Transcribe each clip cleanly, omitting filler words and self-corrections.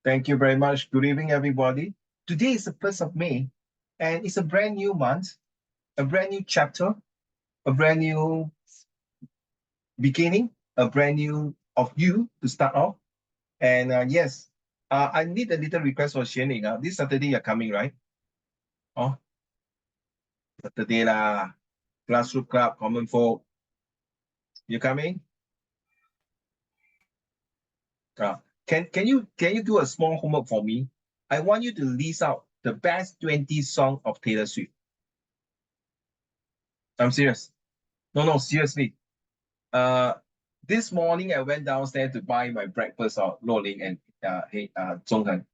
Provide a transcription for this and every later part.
Thank you very much. Good evening, everybody. Today is the 1st of May, and it's a brand new month, a brand new chapter, a brand new beginning, a brand new of you to start off. And yes, I need a little request for Xianing. This Saturday you're coming, right? Oh, Saturday lah. Classroom Club, Common Folk. You coming? Can you do a small homework for me? I want you to list out the best 20 songs of Taylor Swift. I'm serious. No, seriously. This morning I went downstairs to buy my breakfast of Loling and Zhonghen.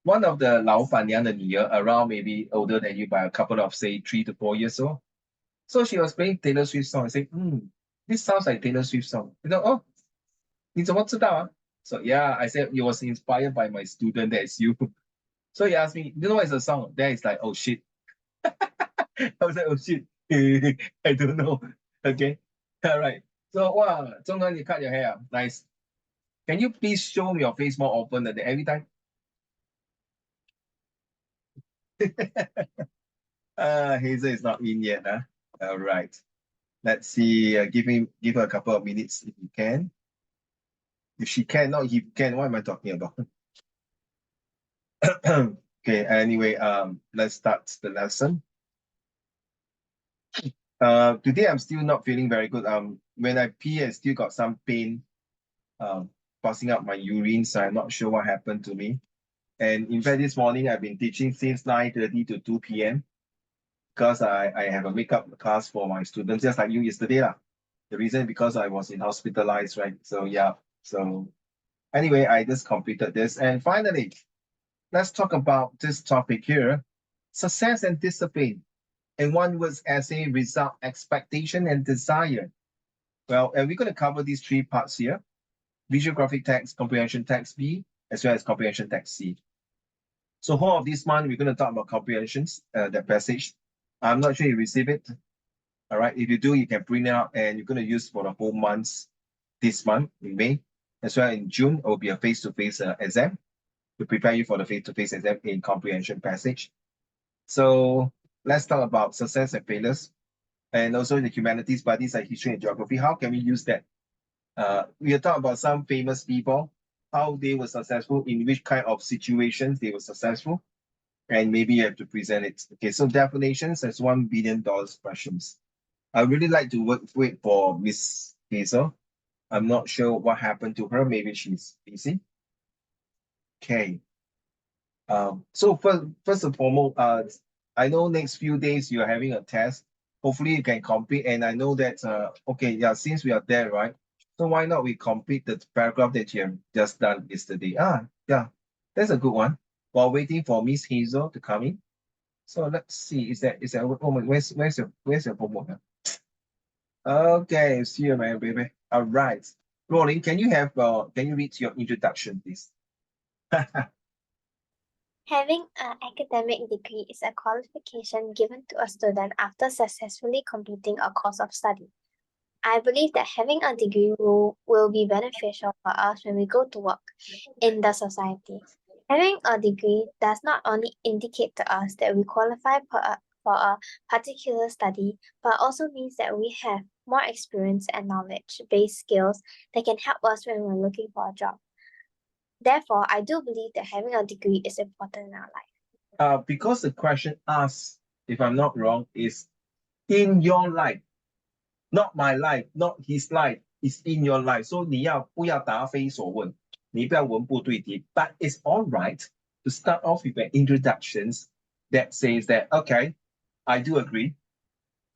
One of the 老板娘的女儿 around maybe older than you by a couple of say 3 to 4 years old. So she was playing Taylor Swift song. I said, this sounds like Taylor Swift song. You know, oh, 你怎么知道啊? So yeah, I said it was inspired by my student, that is you. So he asked me, you know what is the song? Then it's like, oh shit. I was like, oh shit. I don't know. Okay. All right. So wow, Zhonghan, you cut your hair. Nice. Can you please show me your face more often than every time? Hazel is not in yet. Huh? All right. Let's see. Give her a couple of minutes if you can. If she can, not if you can. What am I talking about? Okay. Anyway, let's start the lesson. Today I'm still not feeling very good. When I pee, I still got some pain. Passing out my urine, so I'm not sure what happened to me. And in fact, this morning I've been teaching since 9:30 to 2 p.m. because I have a makeup class for my students, just like you yesterday lah. The reason because I was hospitalized, right? So yeah. So anyway, I just completed this, and finally, let's talk about this topic here: success and discipline. In one word's essay, result, expectation, and desire. Well, and we're going to cover these three parts here: visual graphic text, comprehension text B, as well as comprehension text C. So whole of this month, we're going to talk about comprehensions, that passage. I'm not sure you receive it. All right, if you do, you can print it out and you're going to use for the whole months this month in May. As well in June, it will be a face-to-face exam to prepare you for the face-to-face exam in comprehension passage. So let's talk about success and failures, and also the humanities, but these are history and geography. How can we use that? We'll talk about some famous people, how they were successful, in which kind of situations they were successful, and maybe you have to present it. Okay, so definitions as $1 billion questions. I really like to wait for Miss Hazel. I'm not sure what happened to her. Maybe she's busy. Okay. So first and foremost, I know next few days you're having a test. Hopefully you can complete. And I know that, okay, yeah, since we are there, right? So why not we complete the paragraph that you have just done yesterday? Yeah, that's a good one. While waiting for Miss Hazel to come in. So let's see, is that oh my, where's your homework? Okay, see you, my baby. All right. Rolling, can you read your introduction, please? Having an academic degree is a qualification given to a student after successfully completing a course of study. I believe that having a degree will be beneficial for us when we go to work in the society. Having a degree does not only indicate to us that we qualify for a particular study, but also means that we have more experience and knowledge-based skills that can help us when we're looking for a job. Therefore, I do believe that having a degree is important in our life. Because the question asks, if I'm not wrong, is in your life, not my life, not his life, is in your life. So 你要不要答非所问？你不要文不对题。But it's all right to start off with an introductions that says that, okay, I do agree.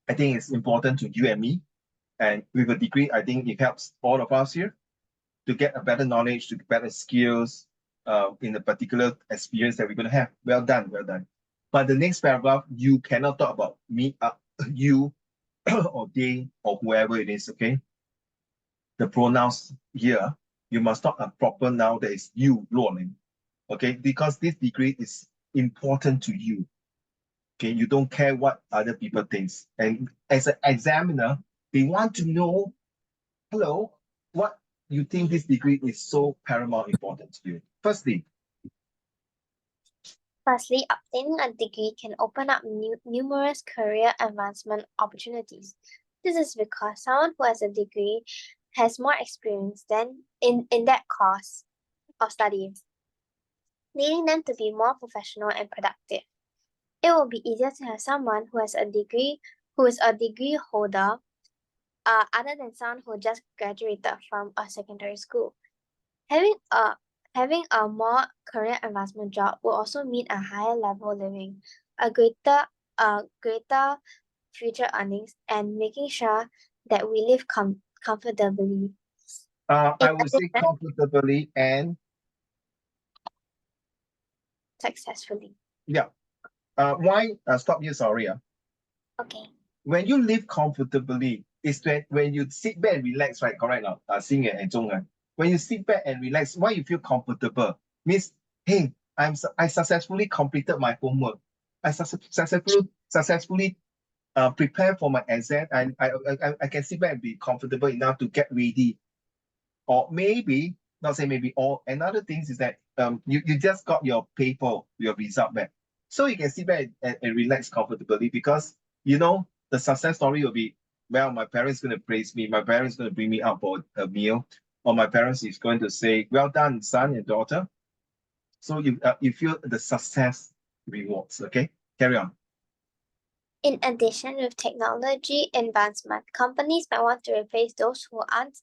I think it's important to you and me. And with a degree, I think it helps all of us here to get a better knowledge, to get better skills in the particular experience that we're going to have. Well done, well done. But the next paragraph, you cannot talk about me, you, or they, or whoever it is, okay? The pronouns here, you must talk a proper noun that is you, Luoling, okay? Because this degree is important to you, okay? You don't care what other people think. And as an examiner, they want to know, hello, what you think this degree is so paramount important to you. Firstly, Firstly, obtaining a degree can open up numerous career advancement opportunities. This is because someone who has a degree has more experience than in that course of studies, leading them to be more professional and productive. It will be easier to have someone who has a degree, who is a degree holder, other than someone who just graduated from a secondary school. Having a having a more career advancement job will also mean a higher level of living, a greater future earnings, and making sure that we live comfortably. In I would say addition, comfortably and successfully. yeah. Why stop you? Sorry. Okay. When you live comfortably, it's when you sit back and relax, right? Correct now. Xing and Zhong. When you sit back and relax, why you feel comfortable? Means, hey, I successfully completed my homework. I successfully prepare for my exam. I can sit back and be comfortable enough to get ready. Or maybe, not say maybe, or another thing is that you just got your paper, your result back. So you can sit back and relax comfortably because you know the success story will be, well, my parents going to praise me, my parents going to bring me out for a meal, or my parents is going to say, well done, son and daughter. So you feel the success rewards. Okay, carry on. In addition, with technology advancement, companies might want to replace those who aren't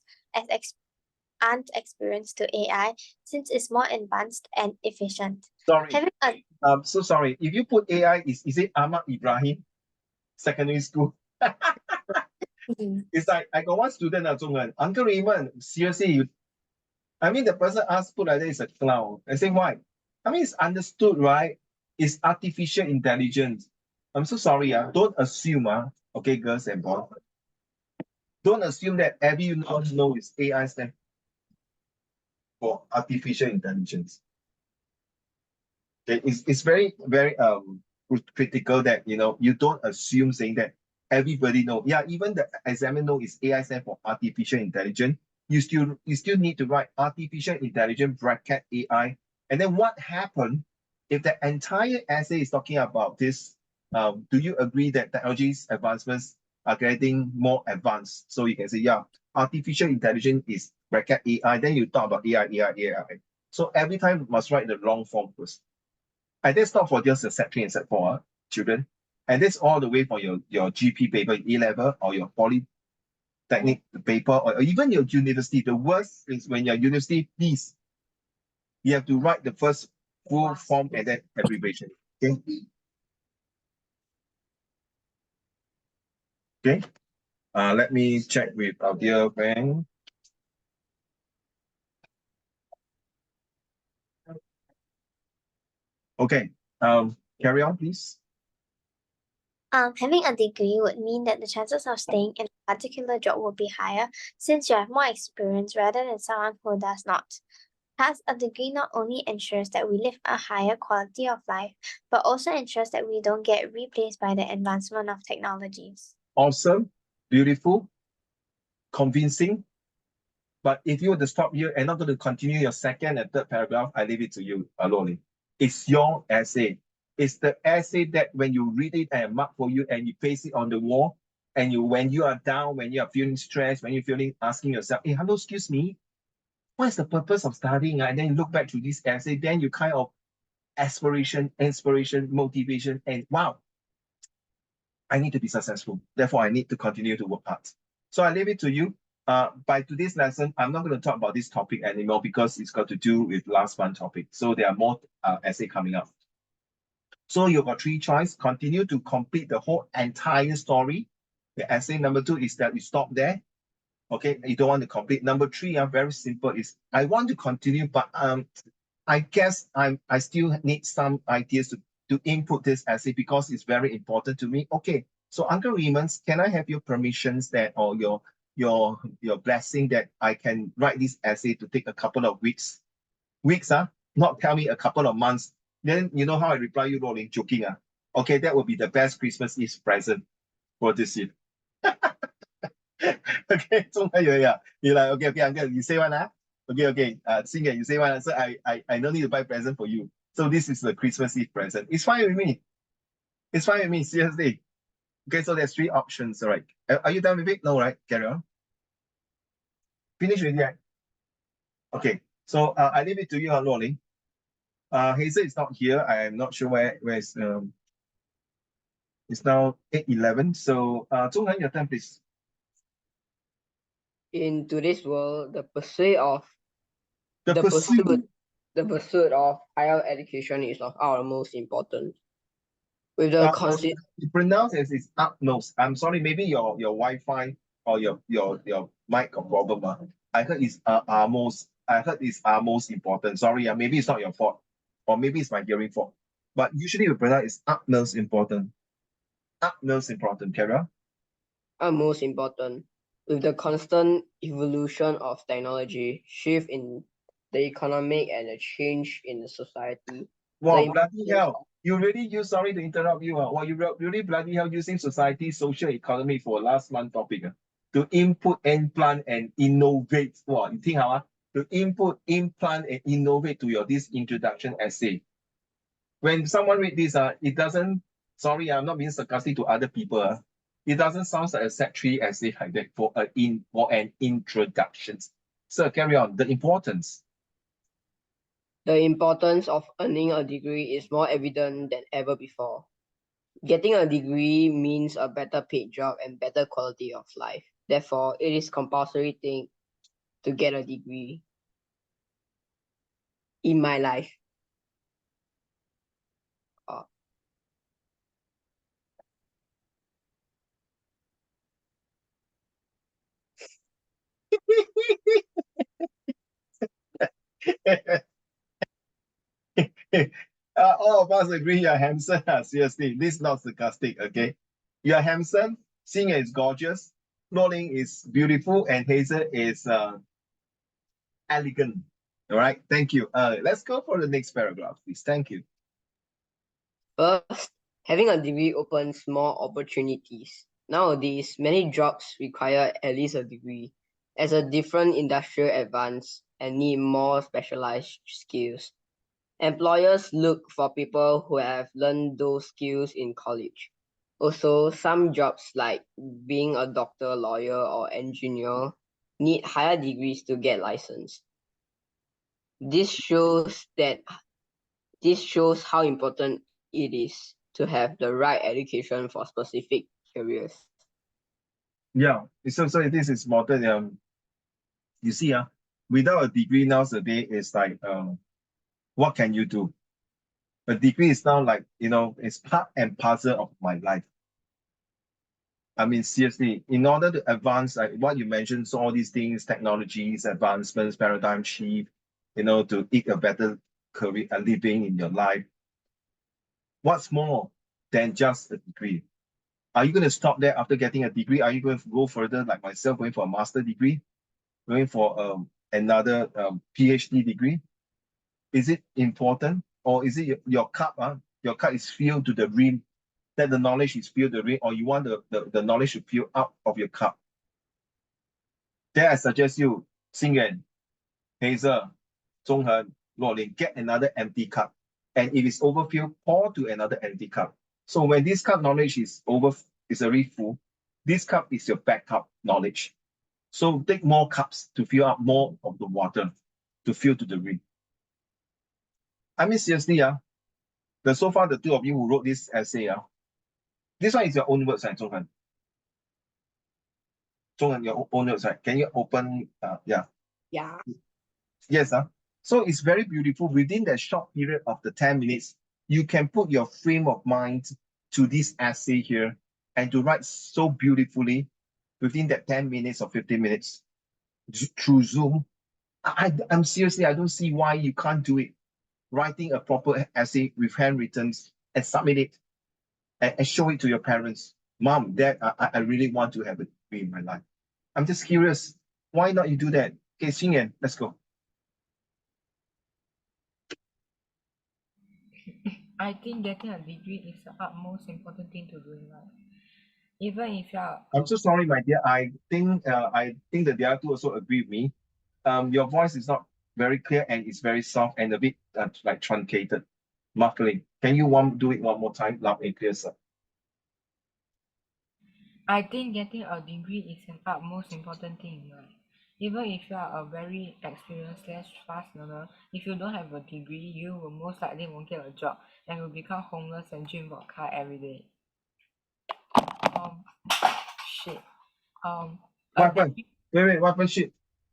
experienced to AI since it's more advanced and efficient. Sorry, Having a so sorry. If you put AI, is it Ahmad Ibrahim secondary school? It's like I got one student, Uncle Raymond, seriously, I mean, the person asked put like that is a clown. I say, why? I mean, it's understood, right? It's artificial intelligence. I'm so sorry. Don't assume, okay, girls and boys. Don't assume that everyone knows is AI stand for artificial intelligence. Okay, it's very, very critical that you don't assume saying that everybody know. Yeah, even the examiner know is AI stand for artificial intelligence. You still need to write artificial intelligence bracket AI. And then what happened if the entire essay is talking about this? Do you agree that technology's advancements are getting more advanced? So you can say, yeah, artificial intelligence is bracket AI. Then you talk about AI. So every time must write the long form first. And that's not for just the Sec 3 and Sec 4 children. And that's all the way for your GP paper in A-level or your polytechnic paper or even your university. The worst is when your university, please, you have to write the first full form and then abbreviation. Okay. Okay. Let me check with our dear friend. Okay. Carry on, please. Having a degree would mean that the chances of staying in a particular job will be higher since you have more experience rather than someone who does not. Thus, a degree not only ensures that we live a higher quality of life, but also ensures that we don't get replaced by the advancement of technologies. Awesome, beautiful, convincing. But if you were to stop here and not going to continue your second and third paragraph, I leave it to you, Loli. It's your essay. It's the essay that when you read it and mark for you and you paste it on the wall, and when you are down, when you are feeling stressed, when you're feeling asking yourself, hey, hello, excuse me, what is the purpose of studying? And then you look back to this essay, then you kind of aspiration, inspiration, motivation, and wow, I need to be successful. Therefore, I need to continue to work hard. So I leave it to you. By today's lesson, I'm not going to talk about this topic anymore because it's got to do with last one topic. So there are more essay coming up. So you've got three choices. Continue to complete the whole entire story. The essay number 2 is that you stop there. Okay, you don't want to complete. Number 3, very simple, is I want to continue, but I guess I still need some ideas to input this essay because it's very important to me. Okay, so Uncle Raymond, can I have your permissions that or your blessing that I can write this essay to take a couple of weeks? Weeks, not tell me a couple of months. Then you know how I reply you, Rolling, joking. Okay, that will be the best Christmas Eve present for this year. Okay, so yeah. You're like, okay, Uncle, you say one, Okay, Xing, you say one. So I no need to buy present for you. So this is the Christmas Eve present. It's fine with me. It's fine with me, seriously. Okay, so there's three options, all right. Are you done with it? No, right? Carry on. Finish with that. Okay, so I leave it to you, Loli. Hazel is not here. I am not sure where is it's now 8:11. So Zhonghan, your time, please. In today's world, the pursuit of The the pursuit. pursuit of higher education is of utmost importance. With the You pronounce as it's utmost. I'm sorry, maybe your Wi-Fi or your mic got problem. I heard it's most. I heard it's most important. Sorry, maybe it's not your fault, or maybe it's my hearing fault. But usually we pronounce it's utmost important. Utmost important, Kara. utmost important. With the constant evolution of technology, shift in the economic and a change in the society. Wow, the bloody hell. You really use, sorry to interrupt you. Wow, you really bloody hell using society, social economy for last month topic. To input, implant, and innovate. Wow, you think how? To input, implant, and innovate to your this introduction essay. When someone read this, it doesn't, sorry, I'm not being sarcastic to other people. It doesn't sound like a Sec 3 essay like that for an introduction. So carry on. The importance. The importance of earning a degree is more evident than ever before. Getting a degree means a better paid job and better quality of life. Therefore, it is compulsory thing to get a degree in my life. All of us agree you're handsome. Seriously, this is not sarcastic, okay? You're handsome, Singer is gorgeous, Noling is beautiful, and Hazel is elegant. All right, thank you. Let's go for the next paragraph, please. Thank you. First, having a degree opens more opportunities. Nowadays, many jobs require at least a degree, as a different industrial advance and need more specialized skills. Employers look for people who have learned those skills in college. Also, some jobs like being a doctor, lawyer, or engineer need higher degrees to get licensed. This shows how important it is to have the right education for specific careers. Yeah, so this is modern. You see, without a degree nowadays, it's like what can you do? A degree is now like, it's part and parcel of my life. I mean, seriously, in order to advance, like what you mentioned, so all these things, technologies, advancements, paradigm shift, to eke a better career, a living in your life. What's more than just a degree? Are you going to stop there after getting a degree? Are you going to go further, like myself, going for a master degree, going for another PhD degree? Is it important, or is it your cup? Your cup is filled to the rim, that the knowledge is filled to the rim, or you want the knowledge to fill out of your cup? Then I suggest you, Xingyan, Hazel, Zhonghen, Luolin, get another empty cup. And if it's overfilled, pour to another empty cup. So when this cup knowledge is already full, this cup is your backup knowledge. So take more cups to fill up more of the water to fill to the rim. I mean, seriously, so far the two of you who wrote this essay, this one is your own words, right, Zhonghen? Zhonghen, your own words, right? Can you open, yeah. Yeah. Yes, so it's very beautiful. Within that short period of the 10 minutes, you can put your frame of mind to this essay here and to write so beautifully within that 10 minutes or 15 minutes through Zoom. I'm seriously, I don't see why you can't do it. Writing a proper essay with handwritten and submit it and show it to your parents. Mom, Dad, I really want to have a degree in my life. I'm just curious. Why not you do that? Okay, Xingyan, let's go. I think getting a degree is the utmost important thing to do in life. Even if you are, I'm so sorry, my dear. I think that the other two also agree with me. Your voice is not very clear and it's very soft and a bit like truncated. Muffling. Can you do it one more time, loud and clear, sir? I think getting a degree is an utmost important thing in life. Even if you are a very experienced / fast learner, if you don't have a degree, you will most likely won't get a job and will become homeless and drink vodka every day. Shit. A What happened? degree, Wait, what happened? Shit.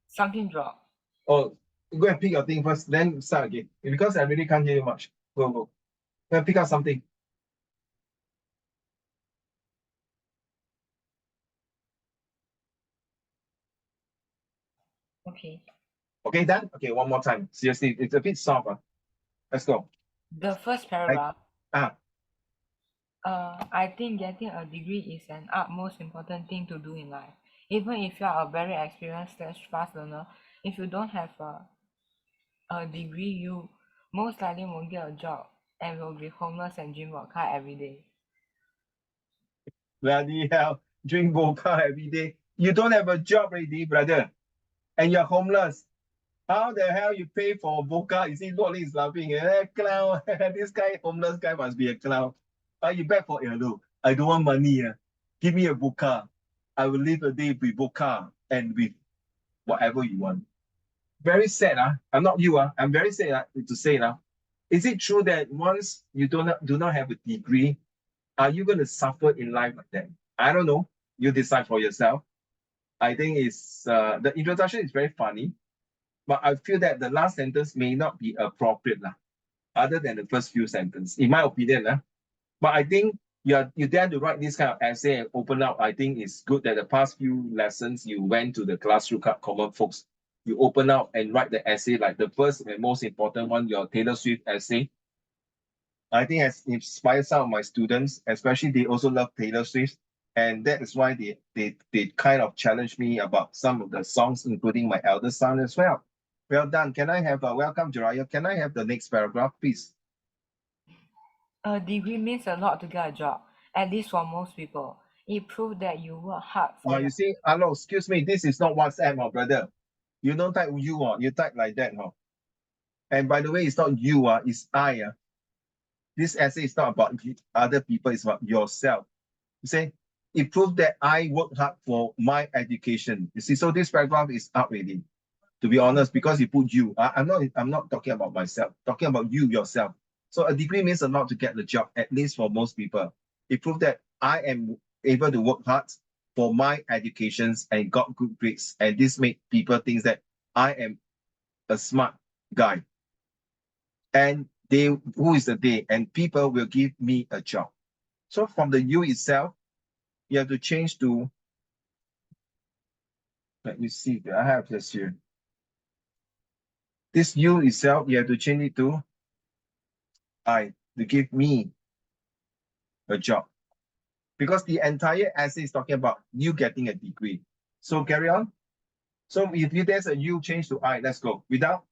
something dropped. Oh, go and pick your thing first, then start again. Because I really can't hear you much. Go. Go and pick up something. Okay. Okay, done? Okay, one more time. Seriously, it's a bit soft. Let's go. The first paragraph. Ah, I think getting a degree is an utmost important thing to do in life. Even if you are a very experienced / fast learner, if you don't have a degree, you most likely won't get a job and will be homeless and drink vodka every day. bloody hell. Drink vodka every day. You don't have a job already, brother. And you're homeless. How the hell you pay for vodka? You see, Lord is laughing. Clown. This guy, homeless guy, must be a clown. You beg for hello. I don't want money. Give me a vodka. I will live a day with vodka and with whatever you want. Very sad. I'm not you. I'm very sad to say now. Is it true that once you do not have a degree, are you going to suffer in life like that? I don't know. You decide for yourself. I think it's the introduction is very funny, but I feel that the last sentence may not be appropriate other than the first few sentences, in my opinion. But I think you dare to write this kind of essay and open up. I think it's good that the past few lessons you went to the classroom common folks, you open up and write the essay like the first and most important one, your Taylor Swift essay. I think has inspired some of my students, especially they also love Taylor Swift. And that is why they kind of challenged me about some of the songs, including my eldest son as well. Well done. Can I have a welcome, Jiraiya? Can I have the next paragraph, please? A degree means a lot to get a job, at least for most people. It proves that you work hard for You see, hello, excuse me, this is not WhatsApp, brother. You don't type you, you type like that, And by the way, it's not you, it's I. This essay is not about other people, it's about yourself. You say, it proved that I work hard for my education. You see, so this paragraph is up already, to be honest, because you put you. I'm not talking about myself, talking about you yourself. So a degree means a lot to get the job, at least for most people. It proved that I am able to work hard for my educations and got good grades. And this made people think that I am a smart guy. And who is the they? And people will give me a job. So from the you itself, you have to change to, let me see, I have this here. This you itself, you have to change it to I, to give me a job. Because the entire essay is talking about you getting a degree. So carry on. So if there's a you, change to I, let's go. Without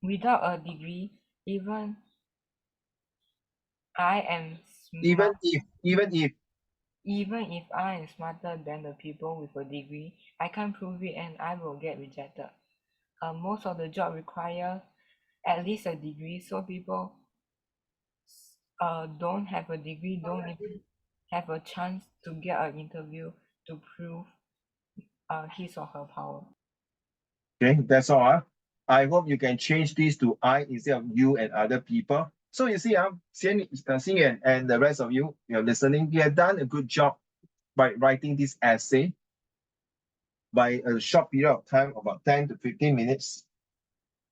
a degree, even I am even smart. Even if I am smarter than the people with a degree, I can't prove it and I will get rejected. Most of the job require at least a degree, so people don't have a degree don't even have a chance to get an interview to prove his or her power. Okay, that's all. I hope you can change this to I instead of you and other people. So you see, Xing and the rest of you, you're listening, you have done a good job by writing this essay by a short period of time, about 10 to 15 minutes.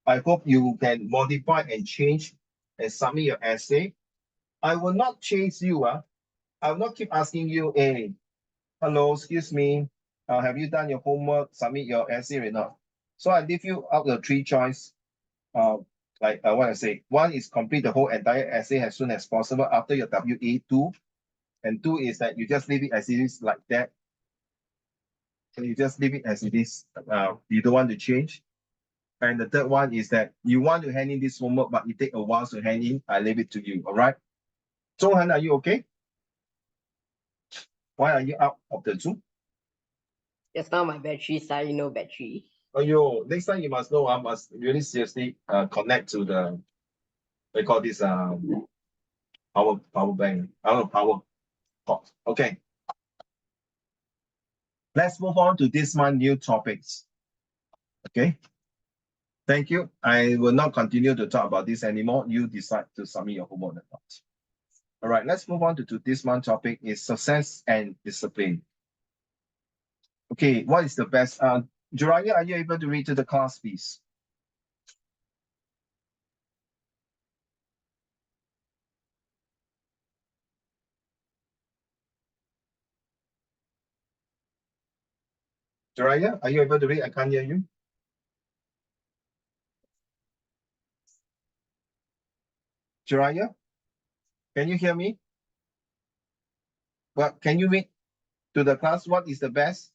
I hope you can modify and change and submit your essay. I will not chase you. I will not keep asking you, hey, hello, excuse me, have you done your homework, submit your essay or not? So I leave you out the three choice. Like what I say, one is complete the whole entire essay as soon as possible after your WA2. And two is that you just leave it as it is like that. So you just leave it as it is. You don't want to change. And the third one is that you want to hand in this homework, but it take a while to hand in. I leave it to you. All right. Zhonghan, are you okay? Why are you out of the Zoom? Just now my battery suddenly no battery. Oh, next time you must know, I must really seriously connect to the we call this power bank. Power pot. Okay. Let's move on to this month new topics. Okay. Thank you. I will not continue to talk about this anymore. You decide to submit your homework or not. All right, let's move on to this month topic is success and discipline. Okay, what is the best? Jiraiya, are you able to read to the class, please? Jiraiya, are you able to read? I can't hear you. Jiraiya, can you hear me? Well, can you read to the class? What is the best?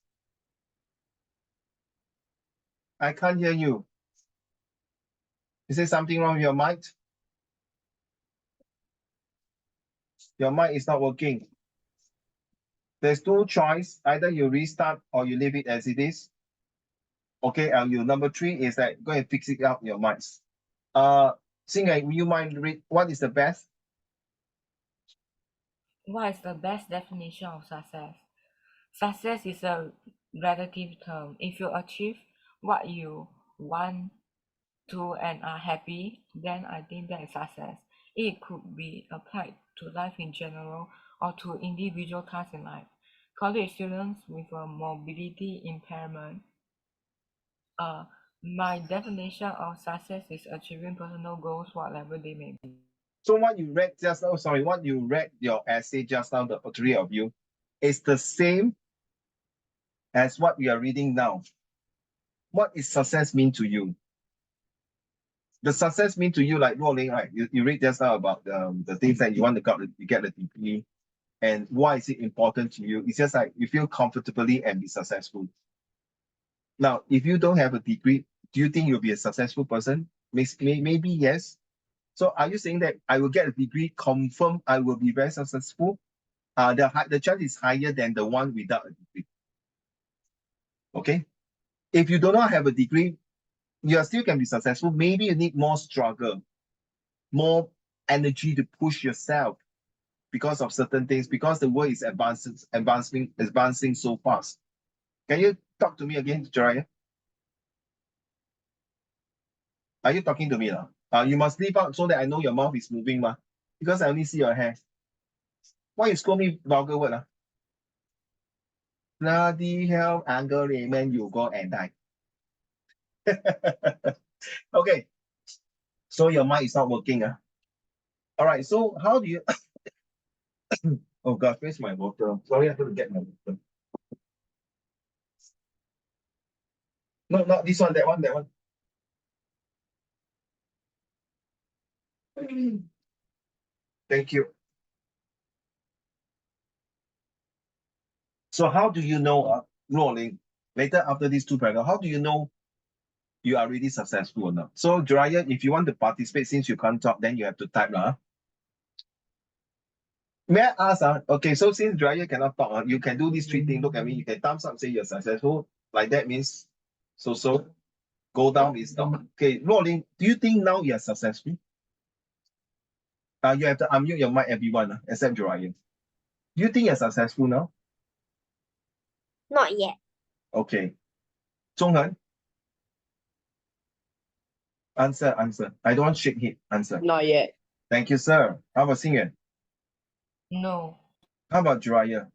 I can't hear you. Is there something wrong with your mic? Your mic is not working. There's two choice. Either you restart or you leave it as it is. Okay, and your number 3 is that go and fix it out your mics. Singer, will you mind read what is the best? What is the best definition of success? Success is a relative term. If you achieve what you want to and are happy, then I think that is success. It could be applied to life in general or to individual tasks in life. College students with a mobility impairment, my definition of success is achieving personal goals, whatever they may be. So what you read just now, sorry, what you read your essay just now, the three of you, is the same as what we are reading now. What is success mean to you? The success mean to you, like Rolling, right? You read just now about the things that you want to get a degree, and why is it important to you? It's just like you feel comfortably and be successful. Now, if you don't have a degree, do you think you'll be a successful person? Maybe yes. So are you saying that I will get a degree, confirm I will be very successful? The chance is higher than the one without a degree. Okay. If you do not have a degree, you still can be successful. Maybe you need more struggle, more energy to push yourself because of certain things, because the world is advancing so fast. Can you talk to me again, Jiraiya? Are you talking to me now? You must leave out so that I know your mouth is moving, ma. Because I only see your hair. Why you scold me vulgar word? Bloody hell, anger Raymond, you go and die. Okay. So your mic is not working. All right. So how do you oh gosh, where's my water? Sorry, I have to get my water. No, not this one, that one, that one. Thank you. So how do you know, Rolling, later after these two paragraphs, how do you know you are really successful or not? So Jiraiya, if you want to participate, since you can't talk, then you have to type. May I ask, okay, so since Jiraiya cannot talk, you can do these three things. Look at me, you can thumbs up, say you're successful. Like that means so. Go down is not. Okay, Rolling, do you think now you're successful? You have to unmute your mic, everyone, except Jiraiya. Do you think you're successful now? Not yet. Okay. Zhonghen? Answer. I don't want shake head. Answer. Not yet. Thank you, sir. How about Singer? No. How about Jiraiya?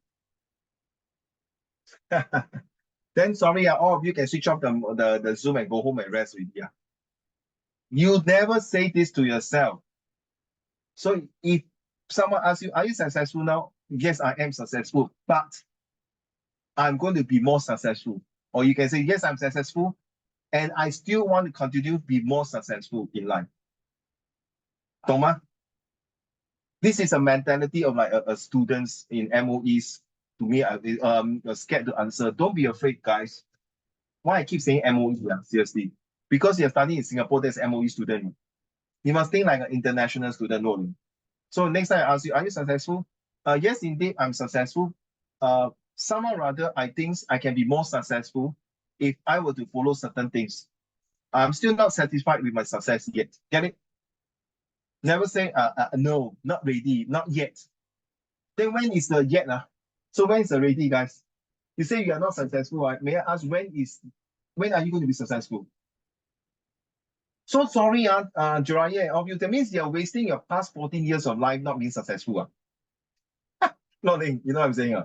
Then sorry, all of you can switch off the Zoom and go home and rest with you. You never say this to yourself. So if someone asks you, are you successful now? Yes, I am successful, but I'm going to be more successful. Or you can say, yes, I'm successful, and I still want to continue to be more successful in life. Toma? This is a mentality of like a students in MOEs. To me, I'm scared to answer. Don't be afraid, guys. Why I keep saying MOE? Yeah, seriously. Because you're studying in Singapore, there's MOE student. You must think like an international student only. So next time I ask you, are you successful? Yes, indeed, I'm successful. Somehow or other, I think I can be more successful if I were to follow certain things. I'm still not satisfied with my success yet. Get it? Never say, no, not ready, not yet. Then when is the yet? So when is the ready, guys? You say you are not successful, right? May I ask, when are you going to be successful? So sorry, Jiraiya, of you, that means you're wasting your past 14 years of life not being successful. No, you know what I'm saying?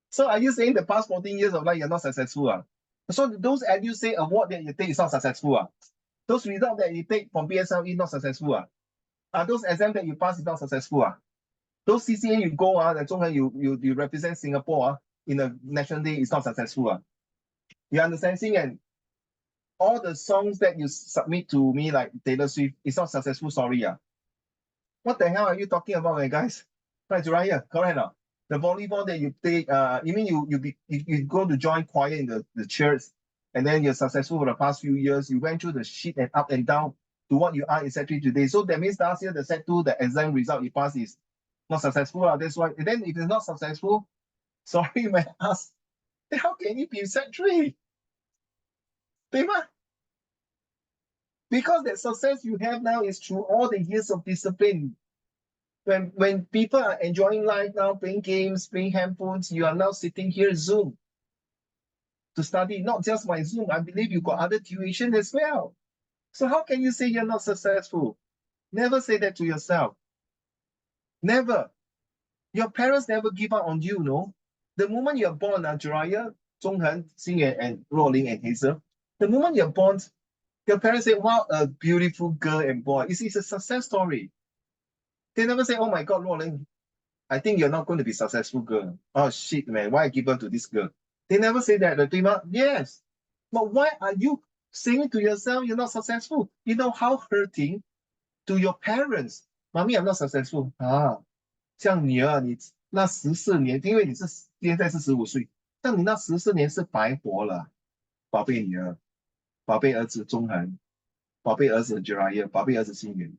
So are you saying the past 14 years of life you're not successful? So those say award that you take is not successful. Those results that you take from PSLE not successful. Those exams that you pass is not successful. Those CCA you go, you represent Singapore in a national day is not successful. You understand? And all the songs that you submit to me, like Taylor Swift, is not successful. Sorry. What the hell are you talking about, my guys? Right, right here, correct now. The volleyball that you take, you mean you go to join choir in the church, and then you're successful for the past few years. You went through the shit and up and down to what you are in Sec3 today. So that means last year the Sec2, the exam result you passed is not successful. That's why. And then if it's not successful, sorry, my ass. Then how can you be Sec3? Because the success you have now is through all the years of discipline. When people are enjoying life now, playing games, playing handphones, you are now sitting here Zoom to study, not just my Zoom. I believe you got other tuition as well. So how can you say you're not successful? Never say that to yourself. Never. Your parents never give up on you, no? The moment you're born, Jiraiya, Zhonghan, Xingyan, and Ruoling, and Hazel, the moment you're born, your parents say, wow, a beautiful girl and boy. It's a success story. They never say, oh my God, Ruoling, I think you're not going to be successful, girl. Oh shit, man, why I give birth to this girl? They never say that, the people. Yes. But why are you saying to yourself you're not successful? You know how hurting to your parents. Mommy, I'm not successful. 像女儿，你那14年，因为你是现在是15岁，但你那14年是白活了，宝贝女儿，宝贝儿子中恒，宝贝儿子 Jiraiya，宝贝儿子星云。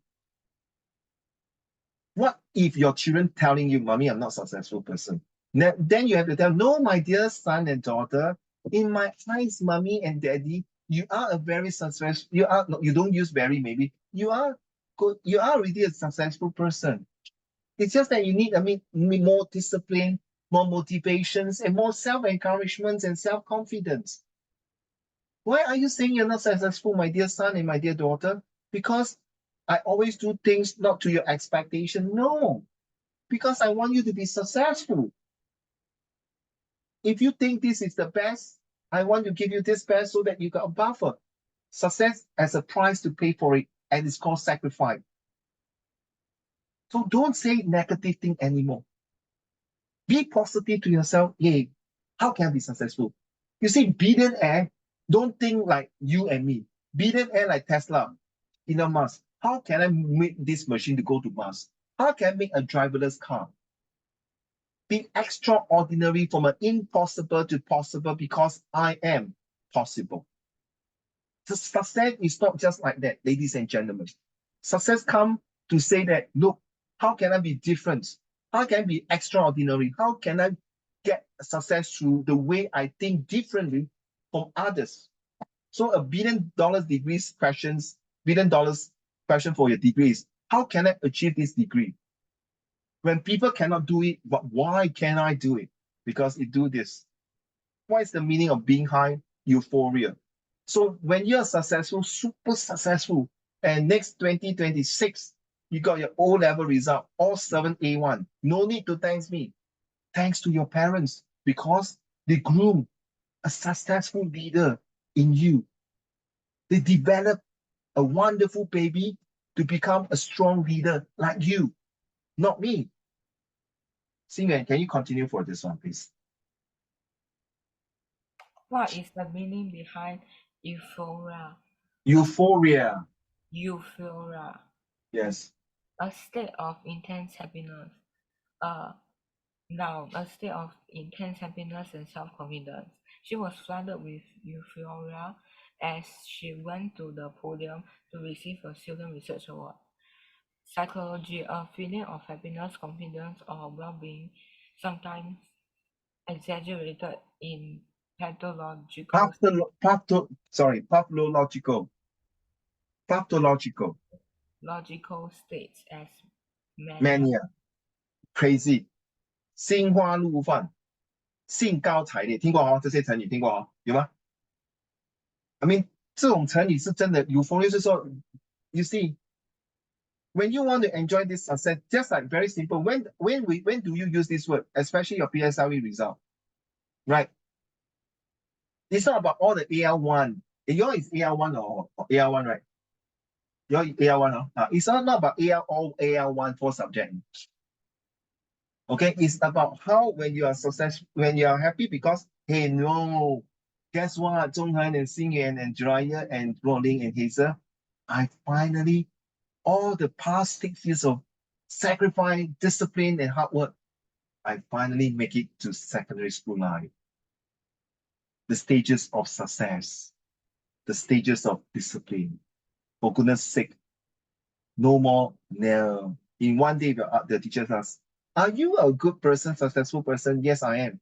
What if your children telling you, Mommy, I'm not a successful person? Then you have to tell, no, my dear son and daughter, in my eyes, Mommy and Daddy, you are a very successful, you don't use very maybe, you are good, you are already a successful person. It's just that you need, more discipline, more motivations, and more self-encouragement and self-confidence. Why are you saying you're not successful, my dear son and my dear daughter? Because I always do things not to your expectation. No, because I want you to be successful. If you think this is the best, I want to give you this best so that you got a buffer. Success as a price to pay for it, and it's called sacrifice. So don't say negative thing anymore. Be positive to yourself. Hey, how can I be successful? You see, billionaire, don't think like you and me. Billionaire like Tesla, Elon Musk. How can I make this machine to go to Mars? How can I make a driverless car? Be extraordinary from an impossible to possible because I am possible. The success is not just like that, ladies and gentlemen. Success comes to say that, look, how can I be different? How can I be extraordinary? How can I get success through the way I think differently from others? So a $1 billion degrees questions, $1 billion question for your degree is, how can I achieve this degree? When people cannot do it, but why can I do it? Because it do this. What is the meaning of being high? Euphoria. So when you're successful, super successful, and next 2026, you got your O-level result, all 7A1. No need to thank me. Thanks to your parents, because they groom a successful leader in you. They develop a wonderful baby to become a strong leader like you, not me. Xingyan, can you continue for this one, please? What is the meaning behind euphoria? Euphoria. Euphoria. Yes. A state of intense happiness. Now, a state of intense happiness and self-confidence. She was flooded with euphoria as she went to the podium to receive a student research award. Psychology, a feeling of happiness, confidence, or well-being, sometimes exaggerated in pathological. Pathological. logical states as mania. Mania, crazy, 心花怒放，兴高采烈，听过哦？这些成语听过哦？有吗？I mean，这种成语是真的 euphoria 是说 ，you see。When you want to enjoy this success, just like very simple. When do you use this word, especially your PSLE result, right? It's not about all the AL1. Yours is AL1 or AL1, right? Your AL1, huh? It's not about all AL1 for subject. Okay, it's about how when you are successful, when you are happy because hey no, guess what? Zhonghan and Xingyan and Jiraiya and Rolling and Hazel, I finally all the past 6 years of sacrifice, discipline, and hard work, I finally make it to secondary school life. The stages of success, the stages of discipline. For goodness sake, no more, no. In one day, the teacher asks, are you a good person, successful person? Yes, I am.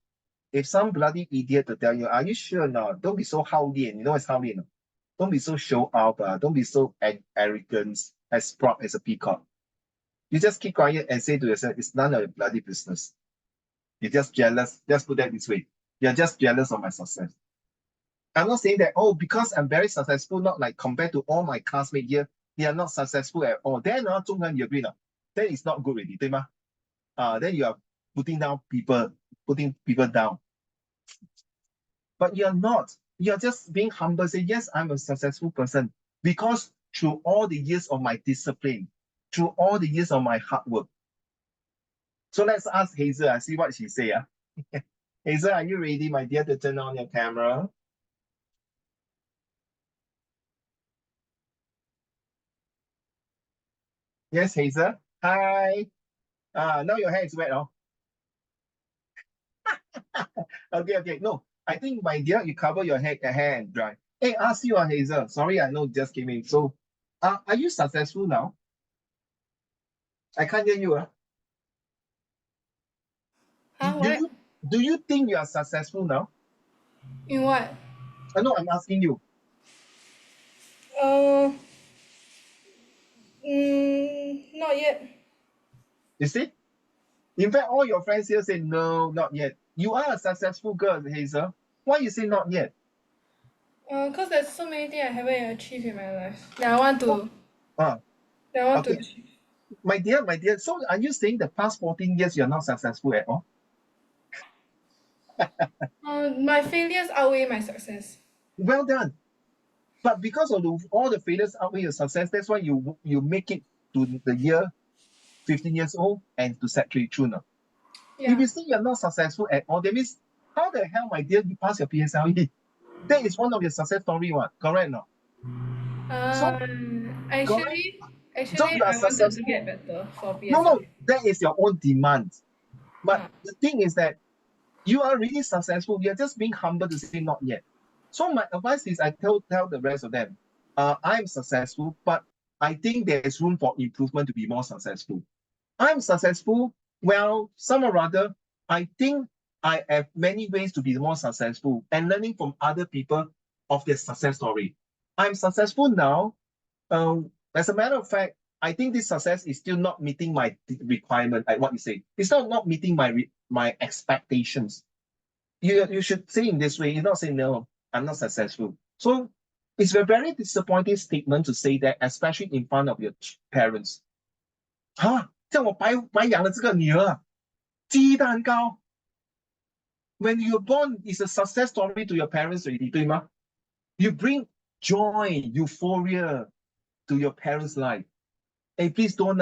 If some bloody idiot to tell you, are you sure? No, don't be so hao-lian. You know what's hao-lian? Don't be so show off. Don't be so arrogant, as proud as a peacock. You just keep quiet and say to yourself, it's none of your bloody business. You're just jealous. Just put that this way. You're just jealous of my success. I'm not saying that, oh, because I'm very successful, not like compared to all my classmates here, they are not successful at all. Then, you agree now? Then it's not good already, then you are putting people down. But you're not. You're just being humble. Say, yes, I'm a successful person because through all the years of my discipline, through all the years of my hard work. So let's ask Hazel. I see what she say. Hazel, are you ready, my dear, to turn on your camera? Yes, Hazel. Hi. Now your hair is wet, oh. Okay. No, I think, my dear, you cover your hair and dry. Hey, ask you, Hazel. Sorry, I know just came in. So, are you successful now? I can't hear you. Huh, Do what? you think you are successful now? In what? I know I'm asking you. Uh, not yet. You see? In fact, all your friends here say, no, not yet. You are a successful girl, Hazel. Why you say not yet? Cause there's so many things I haven't achieved in my life that I want to Ah, okay. achieve. My dear, so are you saying the past 14 years you're not successful at all? My failures outweigh my success. Well done. But because of all the failures outweigh your success, that's why you make it to the year 15 years old and to Sec3 true now. If Yeah. you say you're not successful at all, that means how the hell, my dear, you pass your PSLE? That is one of your success story, what? Correct now. So correct. So Actually, you are I wanted to successful. get better for No, PSLE. that is your own demand. But Ah. the thing is that you are really successful. You're just being humble to say not yet. So my advice is I tell the rest of them, I'm successful, but I think there's room for improvement to be more successful. I'm successful. Well, some or other, I think I have many ways to be more successful and learning from other people of their success story. I'm successful now. As a matter of fact, I think this success is still not meeting my requirement, like what you say. It's not meeting my expectations. You should say in this way. You not say no, I'm not successful. So it's a very disappointing statement to say that, especially in front of your parents. 哈，叫我白养了这个女儿，鸡蛋糕。When you're born, it's a success story to your parents already, 对吗? You bring joy, euphoria to your parents' life. Hey, please don't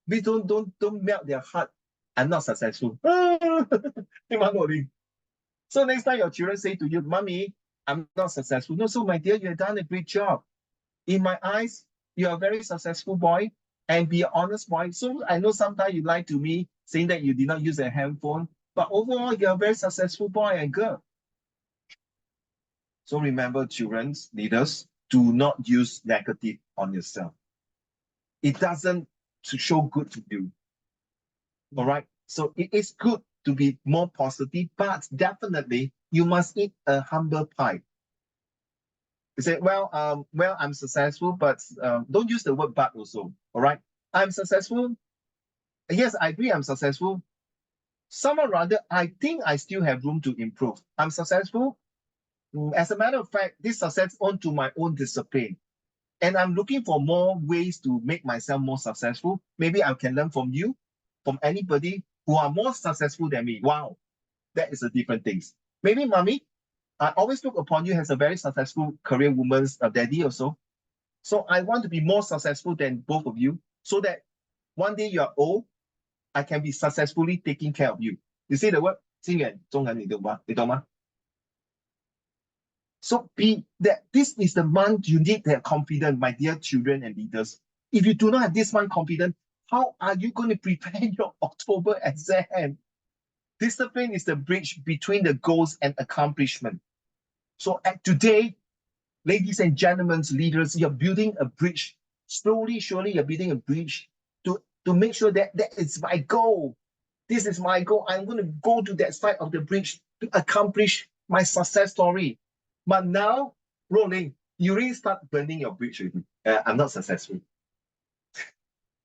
please don't melt their heart. I'm not successful. So next time your children say to you, Mommy, I'm not successful. No, so my dear, you have done a great job. In my eyes, you are a very successful boy and be an honest boy. So I know sometimes you lie to me saying that you did not use a handphone, but overall, you're a very successful boy and girl. So remember, children, leaders, do not use negative on yourself. It doesn't show good to you. All right. So it is good to be more positive, but definitely you must eat a humble pie. You say, well, I'm successful, but don't use the word but also. All right. I'm successful. Yes, I agree I'm successful. Somehow rather, I think I still have room to improve. I'm successful. As a matter of fact, this success onto my own discipline. And I'm looking for more ways to make myself more successful. Maybe I can learn from you, from anybody who are more successful than me. Wow, that is a different thing. Maybe mommy, I always look upon you as a very successful career woman's daddy also. So I want to be more successful than both of you so that one day you are old, I can be successfully taking care of you. You see the word 金元中文你懂吗? So be that this is the month you need that confidence, my dear children and leaders. If you do not have this month confidence, how are you going to prepare your October exam? Discipline is the bridge between the goals and accomplishment. So today, ladies and gentlemen, leaders, you're building a bridge. Slowly, surely, you're building a bridge to make sure that that is my goal. This is my goal. I'm going to go to that side of the bridge to accomplish my success story. But now, Rolling, you really start burning your bridge with me. I'm not successful.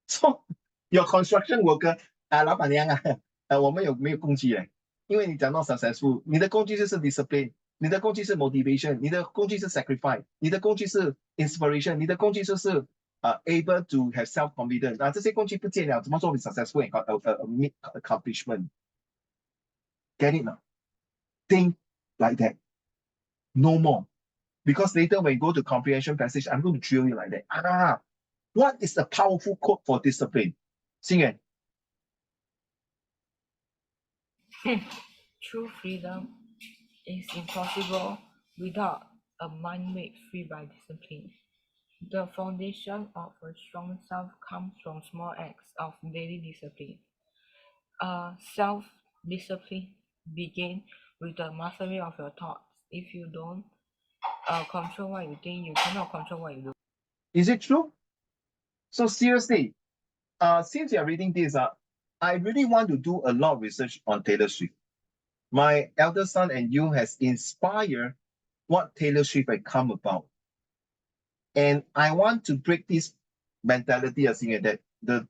So, your construction worker, 老板娘啊，我们有没有工具嘞？因为你讲到 successful，你的工具就是 discipline，你的工具是 motivation，你的工具是 sacrifice，你的工具是 inspiration，你的工具就是able to have self confidence。这些工具不见了，怎么做你 successful and accomplishment？ Get it now? Think like that. No more. Because later when you go to comprehension passage, I'm going to drill you like that. What is the powerful quote for discipline? Xing Yuan. True freedom is impossible without a mind made free by discipline. The foundation of a strong self comes from small acts of daily discipline. Self-discipline begins with the mastery of your thoughts. If you don't control what you think, you cannot control what you do. Is it true? So seriously, since you're reading this, I really want to do a lot of research on Taylor Swift. My elder son and you has inspired what Taylor Swift had come about. And I want to break this mentality of singer that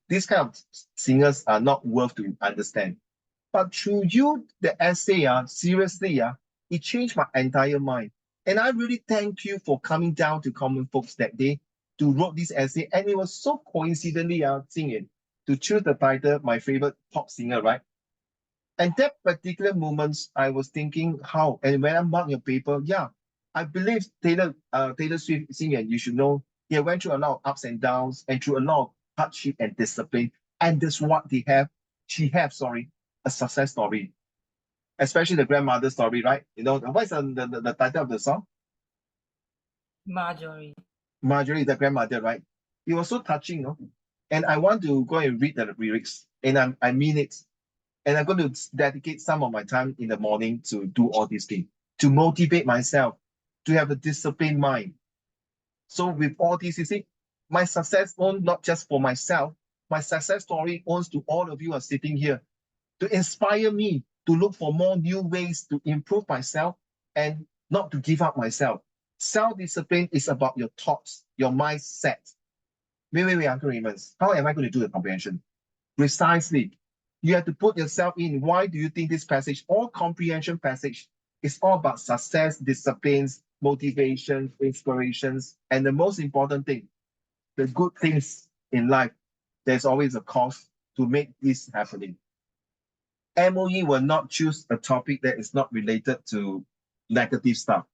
these kind of singers are not worth to understand. But through you, the essay, seriously, it changed my entire mind. And I really thank you for coming down to Common Folks that day to wrote this essay. And it was so coincidentally, singing to choose the title, my favorite pop singer, right? And that particular moments, I was thinking how, and when I mark your paper, I believe Taylor Swift singer, you should know, he went through a lot of ups and downs and through a lot of hardship and discipline. And that's what a success story. Especially the grandmother story, right? You know, what's the title of the song? Marjorie. Marjorie, the grandmother, right? It was so touching, no? And I want to go and read the lyrics, and I mean it. And I'm going to dedicate some of my time in the morning to do all these things, to motivate myself, to have a disciplined mind. So with all this, you see, my success owns not just for myself, my success story owns to all of you are sitting here to inspire me to look for more new ways to improve myself and not to give up myself. Self-discipline is about your thoughts, your mindset. Wait, Uncle Raymond. How am I going to do the comprehension? Precisely. You have to put yourself in. Why do you think this passage, all comprehension passage, is all about success, disciplines, motivations, inspirations, and the most important thing, the good things in life. There's always a cost to make this happening. MOE will not choose a topic that is not related to negative stuff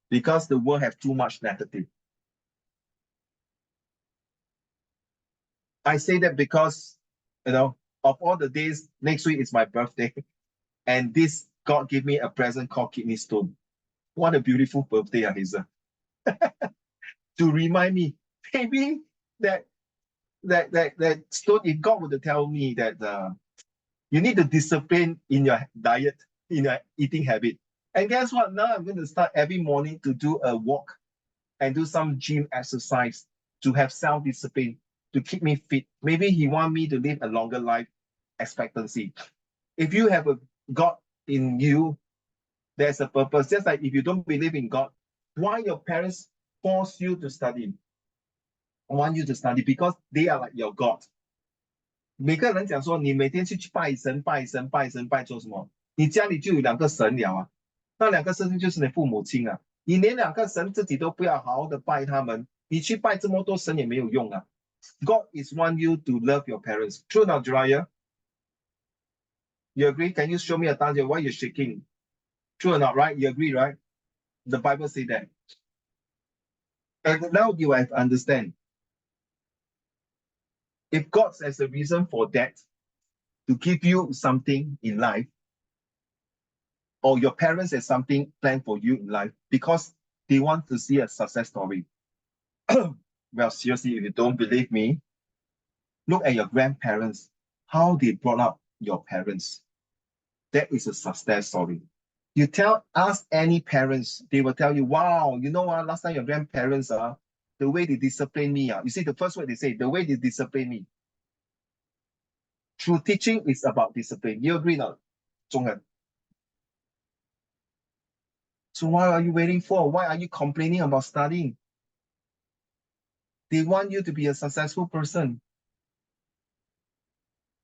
because the world has too much negative. I say that because, of all the days, next week is my birthday, and this God gave me a present called kidney stone. What a beautiful birthday, Hazel. To remind me, maybe that stone, if God were to tell me that you need the discipline in your diet, in your eating habit. And guess what? Now I'm going to start every morning to do a walk and do some gym exercise to have self-discipline, to keep me fit. Maybe he want me to live a longer life expectancy. If you have a God in you, there's a purpose. Just like if you don't believe in God, why your parents force you to study? want you to study because they are like your God. 每个人讲说，你每天去拜神、拜神、拜神、拜做什么？你家里就有2个神了啊，那2个神就是你父母亲啊。你连2个神自己都不要好好的拜他们，你去拜这么多神也没有用啊。God is want you to love your parents. True or not, Jiraiya? You agree? Can you show me a thumbs up? Why you're shaking? True or not, right? You agree, right? The Bible say that. And now you have understand. If God has a reason for that, to give you something in life, or your parents has something planned for you in life because they want to see a success story. Well, seriously, if you don't believe me, look at your grandparents, how they brought up your parents. That is a success story. You ask any parents, they will tell you, wow, you know what, last time your grandparents, the way they discipline me, you see the first word they say, the way they discipline me. True teaching is about discipline. You agree not, Zhonghen? So what are you waiting for? Why are you complaining about studying? They want you to be a successful person.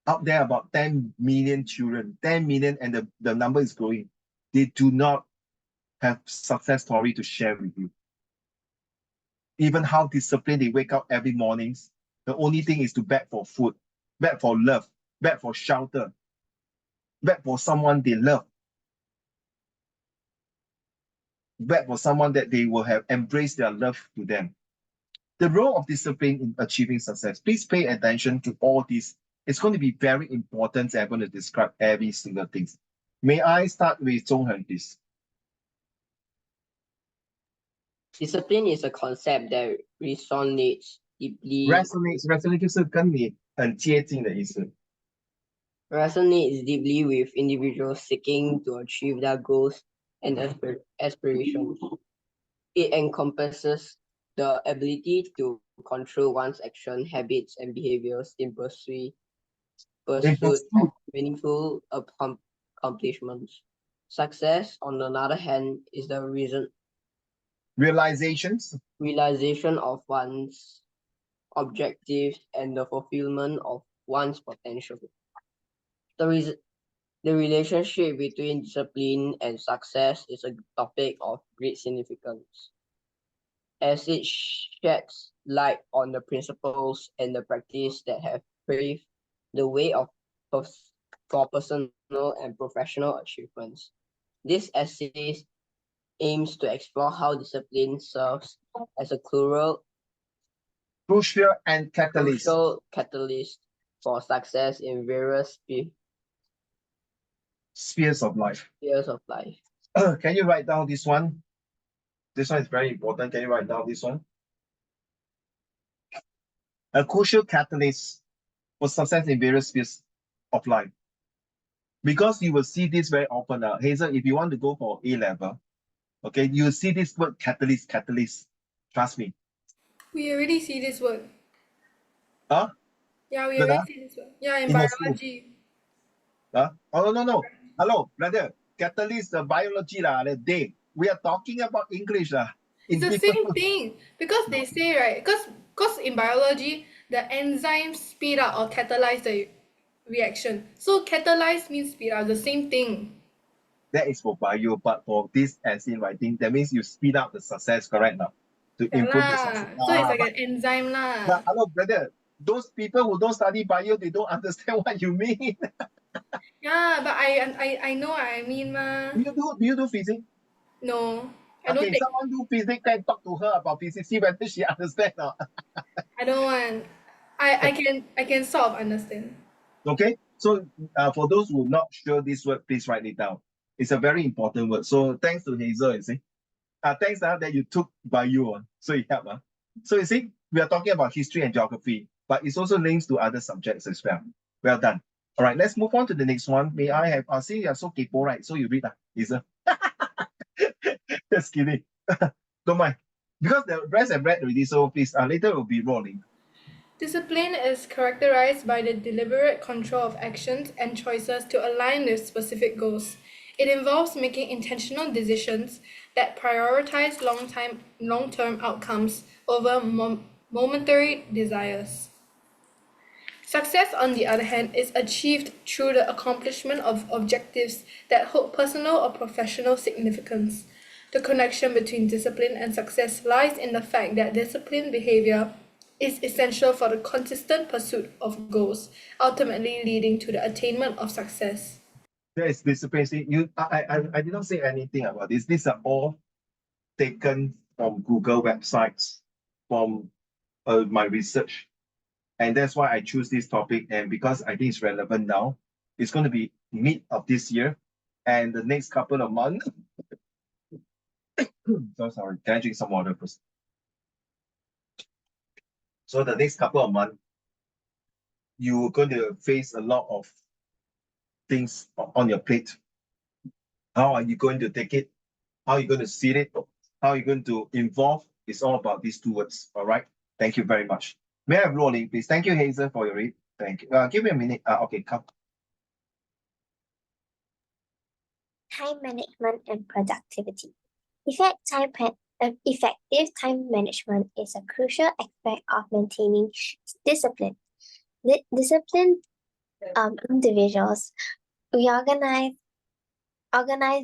Out there about 10 million children, 10 million, and the number is growing. They do not have success story to share with you. Even how disciplined they wake up every morning. The only thing is to beg for food, beg for love, beg for shelter, beg for someone they love, beg for someone that they will have embraced their love to them. The role of discipline in achieving success. Please pay attention to all these. It's going to be very important. I'm going to describe every single thing. May I start with Zhonghen, please? Discipline is a concept that resonates deeply. Resonate 就是跟你很接近的意思。Resonates deeply with individuals seeking to achieve their goals and aspirations. It encompasses the ability to control one's action, habits, and behaviors in pursuit of meaningful accomplishments. Success, on the other hand, is the realization of one's objectives and the fulfillment of one's potential. The relationship between discipline and success is a topic of great significance, as it sheds light on the principles and the practice that have paved the way for personal and professional achievements. This essay aims to explore how discipline serves as a crucial catalyst for success in various spheres of life. Can you write down this one? This one is very important. Can you write down this one? A crucial catalyst for success in various spheres of life. Because you will see this very often. Hazel, if you want to go for A level, okay, you will see this word catalyst. Trust me. We already see this word. Huh? Yeah, we already see this word. Yeah, in biology. Oh, no. Hello, brother. Catalyst, biology, the day. We are talking about English. It's the same thing. Because they say, right, because in biology, the enzymes speed up or catalyze the reaction. So catalyze means speed up, the same thing. That is for bio, but for this essay writing, that means you speed up the success, correct now? To improve the success. So it's like an enzyme lah. But hello, brother. Those people who don't study bio, they don't understand what you mean. Yeah, but I know what I mean ma. Do you do physics? No. I don't think someone do physics, can talk to her about physics, see whether she understands or not. I don't want. I can sort of understand. Okay, so for those who are not sure this word, please write it down. It's a very important word. So thanks to Hazel, you see. Thanks that you took bio, so it helped. So you see, we are talking about history and geography, but it's also links to other subjects as well. Well done. All right, let's move on to the next one. May I have, see, you're so capable, right? So you read, Hazel. Just kidding. Don't mind. Because the rest have read already, so please, later will be rolling. Discipline is characterized by the deliberate control of actions and choices to align with specific goals. It involves making intentional decisions that prioritize long-term outcomes over momentary desires. Success, on the other hand, is achieved through the accomplishment of objectives that hold personal or professional significance. The connection between discipline and success lies in the fact that disciplined behavior is essential for the consistent pursuit of goals, ultimately leading to the attainment of success. There is discipline. See, I did not say anything about this. These are all taken from Google websites, from my research. And that's why I choose this topic. And because I think it's relevant now, it's going to be mid of this year. And the next couple of months, so sorry, can I drink some water first? So the next couple of months, you're going to face a lot of things on your plate. How are you going to take it? How are you going to see it? How are you going to involve? It's all about these two words. All right. Thank you very much. May I have rolling, please? Thank you, Hazel, for your read. Thank you. Give me a minute. Okay, come. Time management and productivity. Effective time management is a crucial aspect of maintaining discipline. Disciplined individuals organize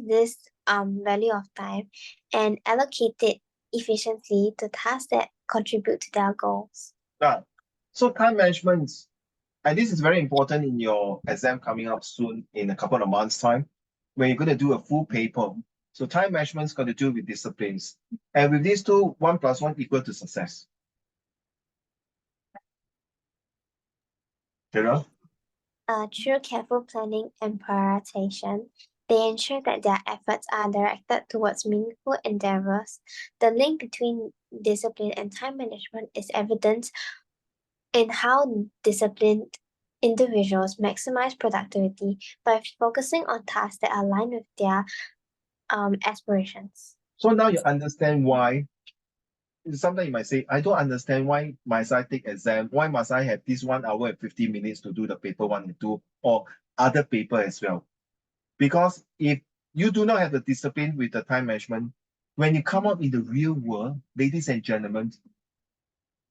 this value of time and allocate it efficiently to tasks that contribute to their goals. So time management, and this is very important in your exam coming up soon in a couple of months' time, when you're going to do a full paper. So time management's got to do with disciplines. And with these two, 1 + 1 equal to success. Kira? Through careful planning and prioritization, they ensure that their efforts are directed towards meaningful endeavors. The link between discipline and time management is evident in how disciplined individuals maximize productivity by focusing on tasks that align with their aspirations. So now you understand why. Sometimes you might say, I don't understand why must I take exam? Why must I have this 1 hour and 50 minutes to do the paper 1 and 2 or other paper as well? Because if you do not have the discipline with the time management, when you come out in the real world, ladies and gentlemen,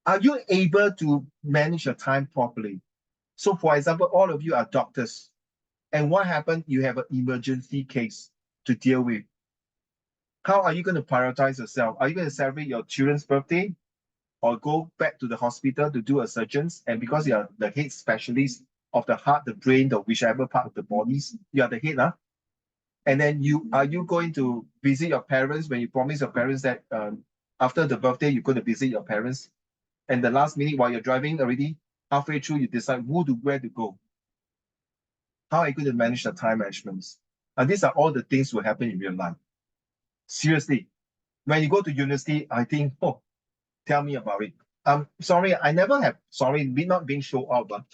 are you able to manage your time properly? So for example, all of you are doctors. And what happened? You have an emergency case to deal with. How are you going to prioritize yourself? Are you going to celebrate your children's birthday or go back to the hospital to do a surgeons? And because you are the head specialist of the heart, the brain, or whichever part of the bodies, you are the head, huh? And then are you going to visit your parents when you promise your parents that after the birthday, you're going to visit your parents? And the last minute while you're driving already, halfway through, you decide where to go. How are you going to manage the time management? And these are all the things will happen in real life. Seriously, when you go to university, I think, oh, tell me about it. Sorry, not being show off, but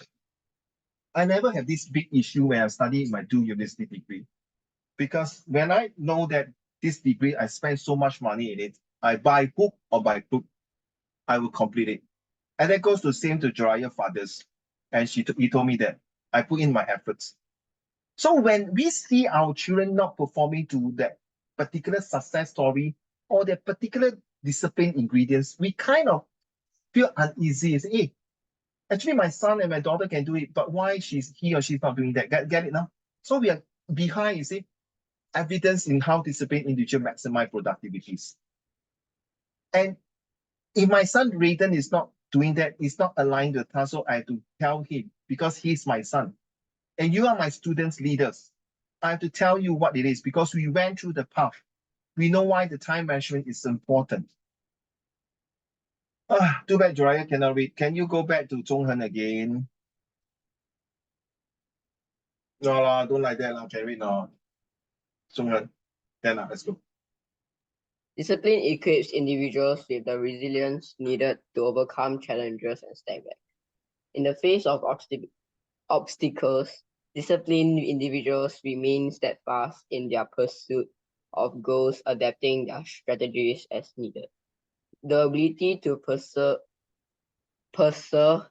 I never have this big issue when I'm studying my 2 university degree. Because when I know that this degree, I spend so much money in it, I buy book or buy book, I will complete it. And that goes the same to Jiraiya fathers. And he told me that I put in my efforts. So when we see our children not performing to that particular success story or that particular discipline ingredients, we kind of feel uneasy. Say, hey, actually my son and my daughter can do it, but why he or she's not doing that? Get it now? So we are behind, you see, evidence in how disciplined individual maximize productivities. And if my son Raiden is not doing that, is not aligned with the task, so I have to tell him because he's my son. And you are my students' leaders. I have to tell you what it is because we went through the path. We know why the time management is important. Too bad Jiraiya cannot read. Can you go back to Zhonghen again? No lah, don't like that lah. Can read now. Zhonghen. Then let's go. Discipline equips individuals with the resilience needed to overcome challenges and step back. In the face of obstacles, disciplined individuals remain steadfast in their pursuit of goals, adapting their strategies as needed. The ability to pursue Pursue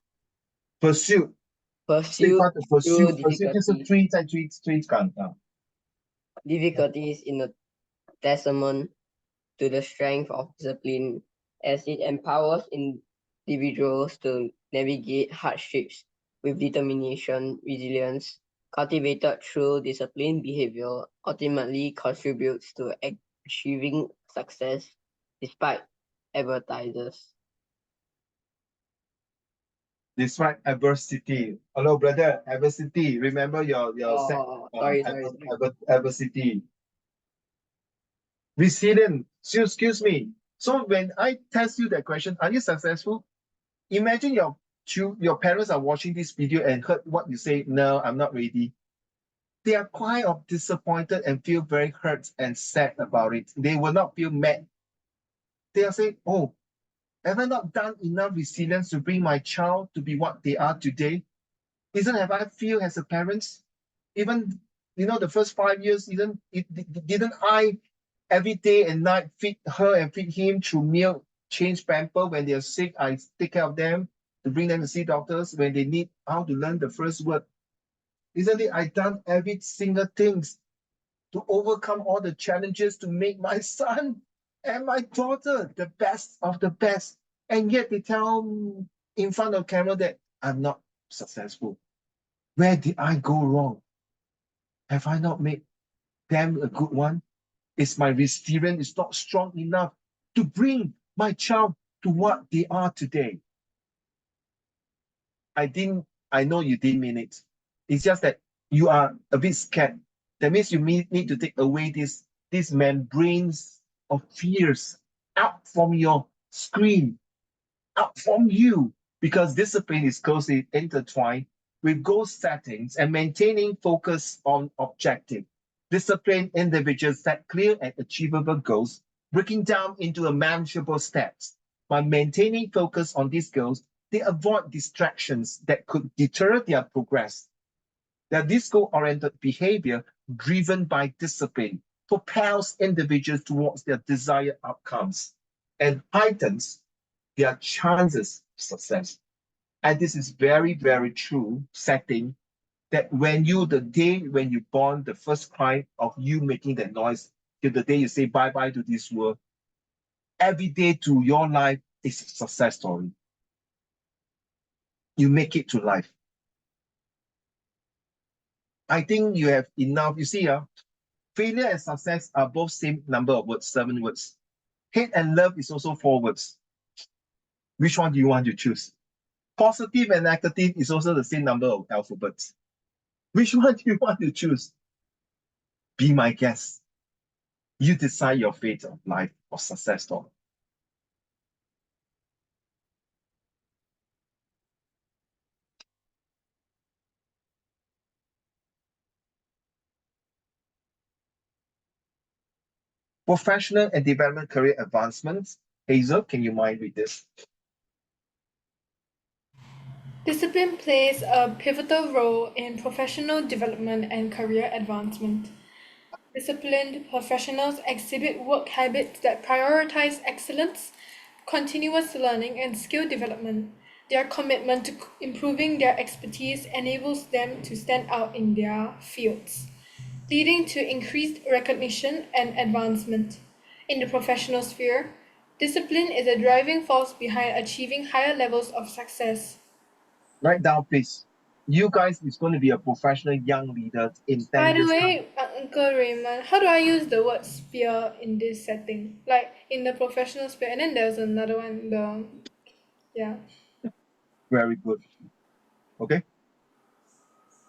就是追赶啊。 difficulties in a testament to the strength of discipline as it empowers individuals to navigate hardships with determination, resilience, cultivated through disciplined behavior, ultimately contributes to achieving success despite advertisers. Despite adversity. Hello, brother. Adversity. Remember your Sorry. adversity. Resilient. So, excuse me. So when I test you that question, are you successful? Imagine your parents are watching this video and heard what you say. No, I'm not ready. They are quite of disappointed and feel very hurt and sad about it. They will not feel mad. They are saying, "Oh, have I not done enough resilience to bring my child to be what they are today? Isn't have I feel as a parent? Even the first 5 years, didn't I every day and night feed her and feed him through milk, change pamper when they are sick, I take care of them to bring them to see doctors when they need how to learn the first word. Isn't it I done every single things to overcome all the challenges to make my son and my daughter the best of the best? And yet they tell in front of camera that I'm not successful. Where did I go wrong? Have I not made them a good one? Is my resilience not strong enough to bring my child to what they are today? I know you didn't mean it. It's just that you are a bit scared. That means you need to take away these membranes of fears out from your screen, out from you, because discipline is closely intertwined with goal settings and maintaining focus on objective. Disciplined individuals set clear and achievable goals, breaking down into a manageable steps. By maintaining focus on these goals, they avoid distractions that could deter their progress. Their goal-oriented behavior, driven by discipline, propels individuals towards their desired outcomes and heightens their chances of success. And this is very, very true setting that the day when you born, the first cry of you making that noise till the day you say bye-bye to this world, every day to your life is a success story. You make it to life. I think you have enough. You see, failure and success are both same number of words, 7 words. Hate and love is also 4 words. Which one do you want to choose? Positive and negative is also the same number of alphabets. Which one do you want to choose? Be my guest. You decide your fate of life or success story. Professional and development career advancements. Hazel, can you mind with this? Discipline plays a pivotal role in professional development and career advancement. Disciplined professionals exhibit work habits that prioritize excellence, continuous learning, and skill development. Their commitment to improving their expertise enables them to stand out in their fields, leading to increased recognition and advancement. In the professional sphere, discipline is a driving force behind achieving higher levels of success. Write down, please. You guys is going to be a professional young leader in 10 By the years. way, Uncle Raymond, how do I use the word sphere in this setting? Like in the professional sphere, and then there's another one, yeah. Very good. Okay.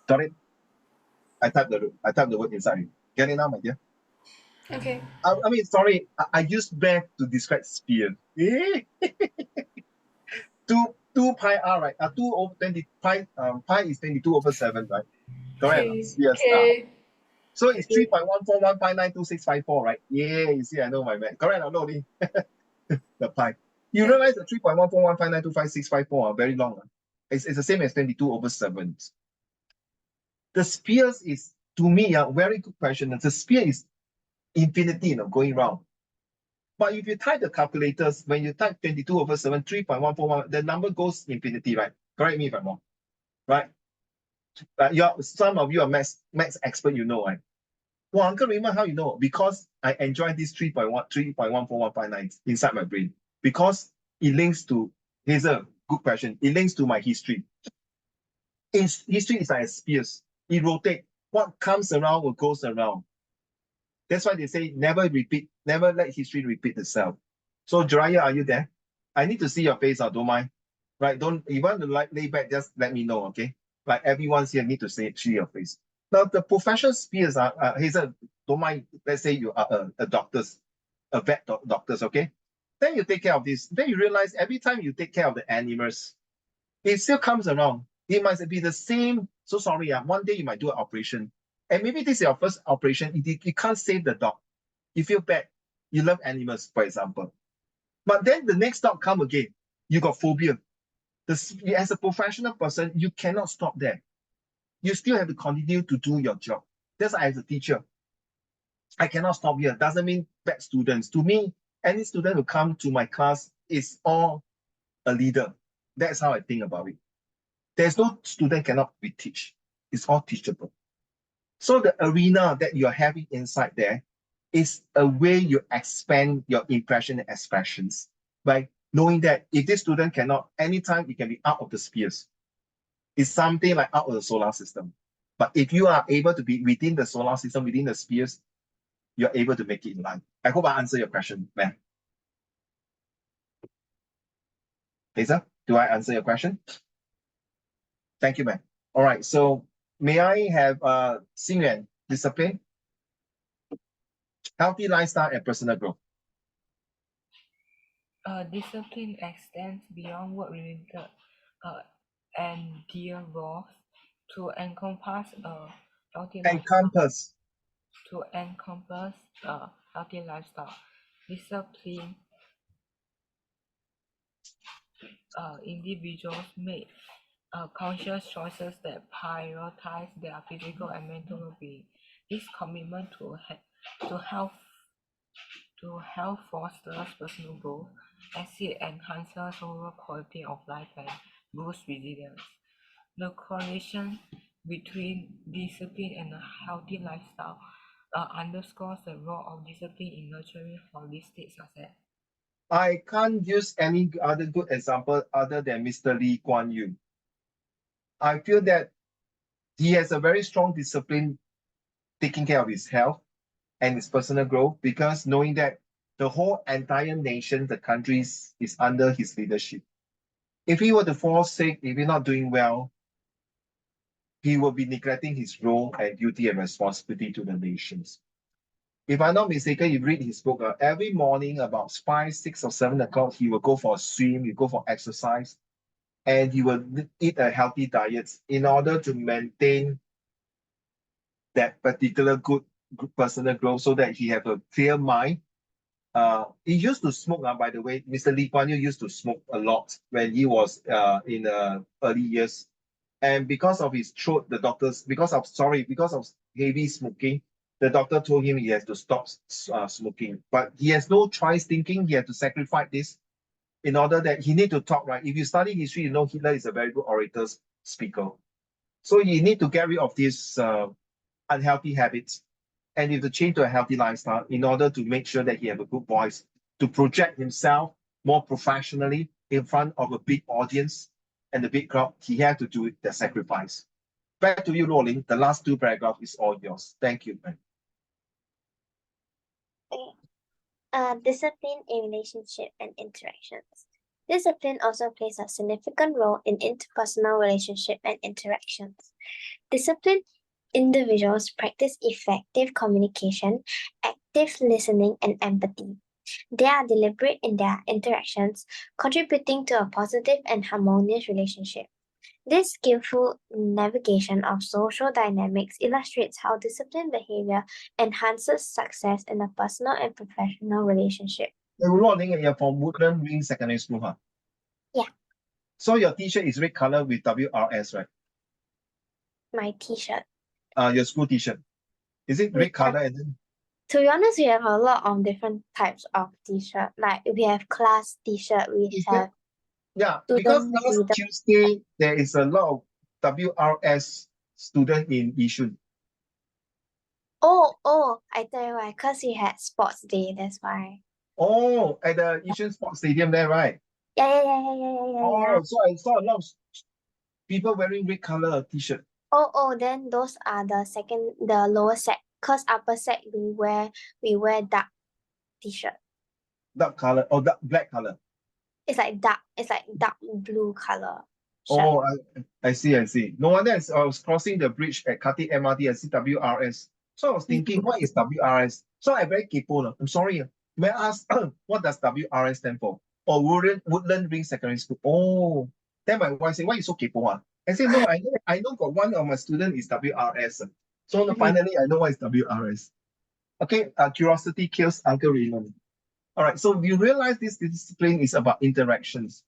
Got it? I typed the word inside. Get it now, my dear? Okay. I mean, sorry, I used bear to describe sphere. Eh? 2 pi r, right? 2 over 20 pi pi is 22/7, right? Correct. Okay. Spheres. Okay. So it's 3.141592654, right? Yeah, you see, I know my math. Correct, I know the pi. You realize the 3.14159255654 are very long. It's the same as 22/7. The spheres is, to me, a very good question. The sphere is infinity, going round. But if you type the calculators, when you type 22/7, 3.141, the number goes infinity, right? Correct me if I'm wrong, right? Some of you are maths expert, right? Well, Uncle Raymond, how you know? Because I enjoy this 3.14159 inside my brain. Because it links to Here's a good question. It links to my history. History is like a spears. It rotates. What comes around will goes around. That's why they say never let history repeat itself. So Jiraiya, are you there? I need to see your face, don't mind. Right? Don't you want to lay back, just let me know, okay? Like everyone's here need to see your face. Now the professional spheres are Hazel, don't mind, let's say you are a doctors, a doctors, okay? Then you take care of this. Then you realize every time you take care of the animals, it still comes around. It might be the same. So sorry, one day you might do an operation. And maybe this is your first operation. You can't save the dog. You feel bad. You love animals, for example. But then the next dog come again. You got phobia. As a professional person, you cannot stop there. You still have to continue to do your job. That's as a teacher. I cannot stop here. Doesn't mean bad students. To me, any student who come to my class is all a leader. That's how I think about it. There's no student cannot be teach. It's all teachable. So the arena that you're having inside there is a way you expand your impression and expressions by knowing that if this student cannot, anytime it can be out of the spheres. It's something like out of the solar system. But if you are able to be within the solar system, within the spheres, you're able to make it in line. I hope I answer your question, ma'am. Lisa, do I answer your question? Thank you, ma'am. All right, so may I have Xingyuan, discipline, healthy lifestyle, and personal growth? Discipline extends beyond work-related endeavors to encompass a healthy lifestyle. Discipline individuals make conscious choices that prioritize their physical and mental well-being. This commitment to health fosters personal growth as it enhances overall quality of life and boosts resilience. The correlation between discipline and a healthy lifestyle underscores the role of discipline in nurturing holistic success. I can't use any other good example other than Mr. Lee Kuan Yew. I feel that he has a very strong discipline taking care of his health and his personal growth, because knowing that the whole entire nation, the countries, is under his leadership. If he were to fall sick, if he's not doing well, he will be neglecting his role and duty and responsibility to the nations. If I'm not mistaken, you read his book, every morning about 5, 6, or 7 o'clock, he will go for a swim, he will go for exercise, and he will eat a healthy diet in order to maintain that particular good personal growth, so that he have a clear mind. He used to smoke, by the way. Mr. Lee Kuan Yew used to smoke a lot when he was in early years. And because of his throat, because of heavy smoking, the doctor told him he has to stop smoking. But he has no choice, thinking he had to sacrifice this in order that he need to talk, right? If you study history, you know Hitler is a very good orator speaker. So you need to get rid of these unhealthy habits, and you have to change to a healthy lifestyle in order to make sure that he have a good voice to project himself more professionally in front of a big audience and the big crowd. He had to do the sacrifice. Back to you, Rolling. The last 2 paragraphs is all yours. Thank you, man. Discipline in relationship and interactions. Discipline also plays a significant role in interpersonal relationship and interactions. Disciplined individuals practice effective communication, active listening, and empathy. They are deliberate in their interactions, contributing to a positive and harmonious relationship. This skillful navigation of social dynamics illustrates how disciplined behavior enhances success in a personal and professional relationship. Rolling, you're from Woodland Ring Secondary School, huh? Yeah. So your t-shirt is red color with WRS, right? My t-shirt. Your school t-shirt. Is it red color? And then... To be honest, we have a lot of different types of t-shirt. Like we have class t-shirt, Yeah, because last Tuesday, there is a lot of WRS student in Yishun. Oh, I tell you why, because we had sports day, that's why. Oh, at the Yishun Sports Stadium there, right? Yeah. Oh, so I saw a lot of people wearing red color t-shirt. Oh, then those are the lower set. Cause upper set we wear dark t-shirt. Dark color or black color. It's like dark blue color shirt. Oh, I see. No wonder I was crossing the bridge at Khatib MRT. I see WRS. So I was thinking, what is WRS? So I very kaypoh. I'm sorry. May I ask, what does WRS stand for? Oh, Woodland Ring Secondary School. Oh, then my wife said, why you so kaypoh? I said, no, I know got one of my students is WRS. So finally, I know what is WRS. Okay, curiosity kills Uncle Raymond. All right, so you realize this discipline is about interactions.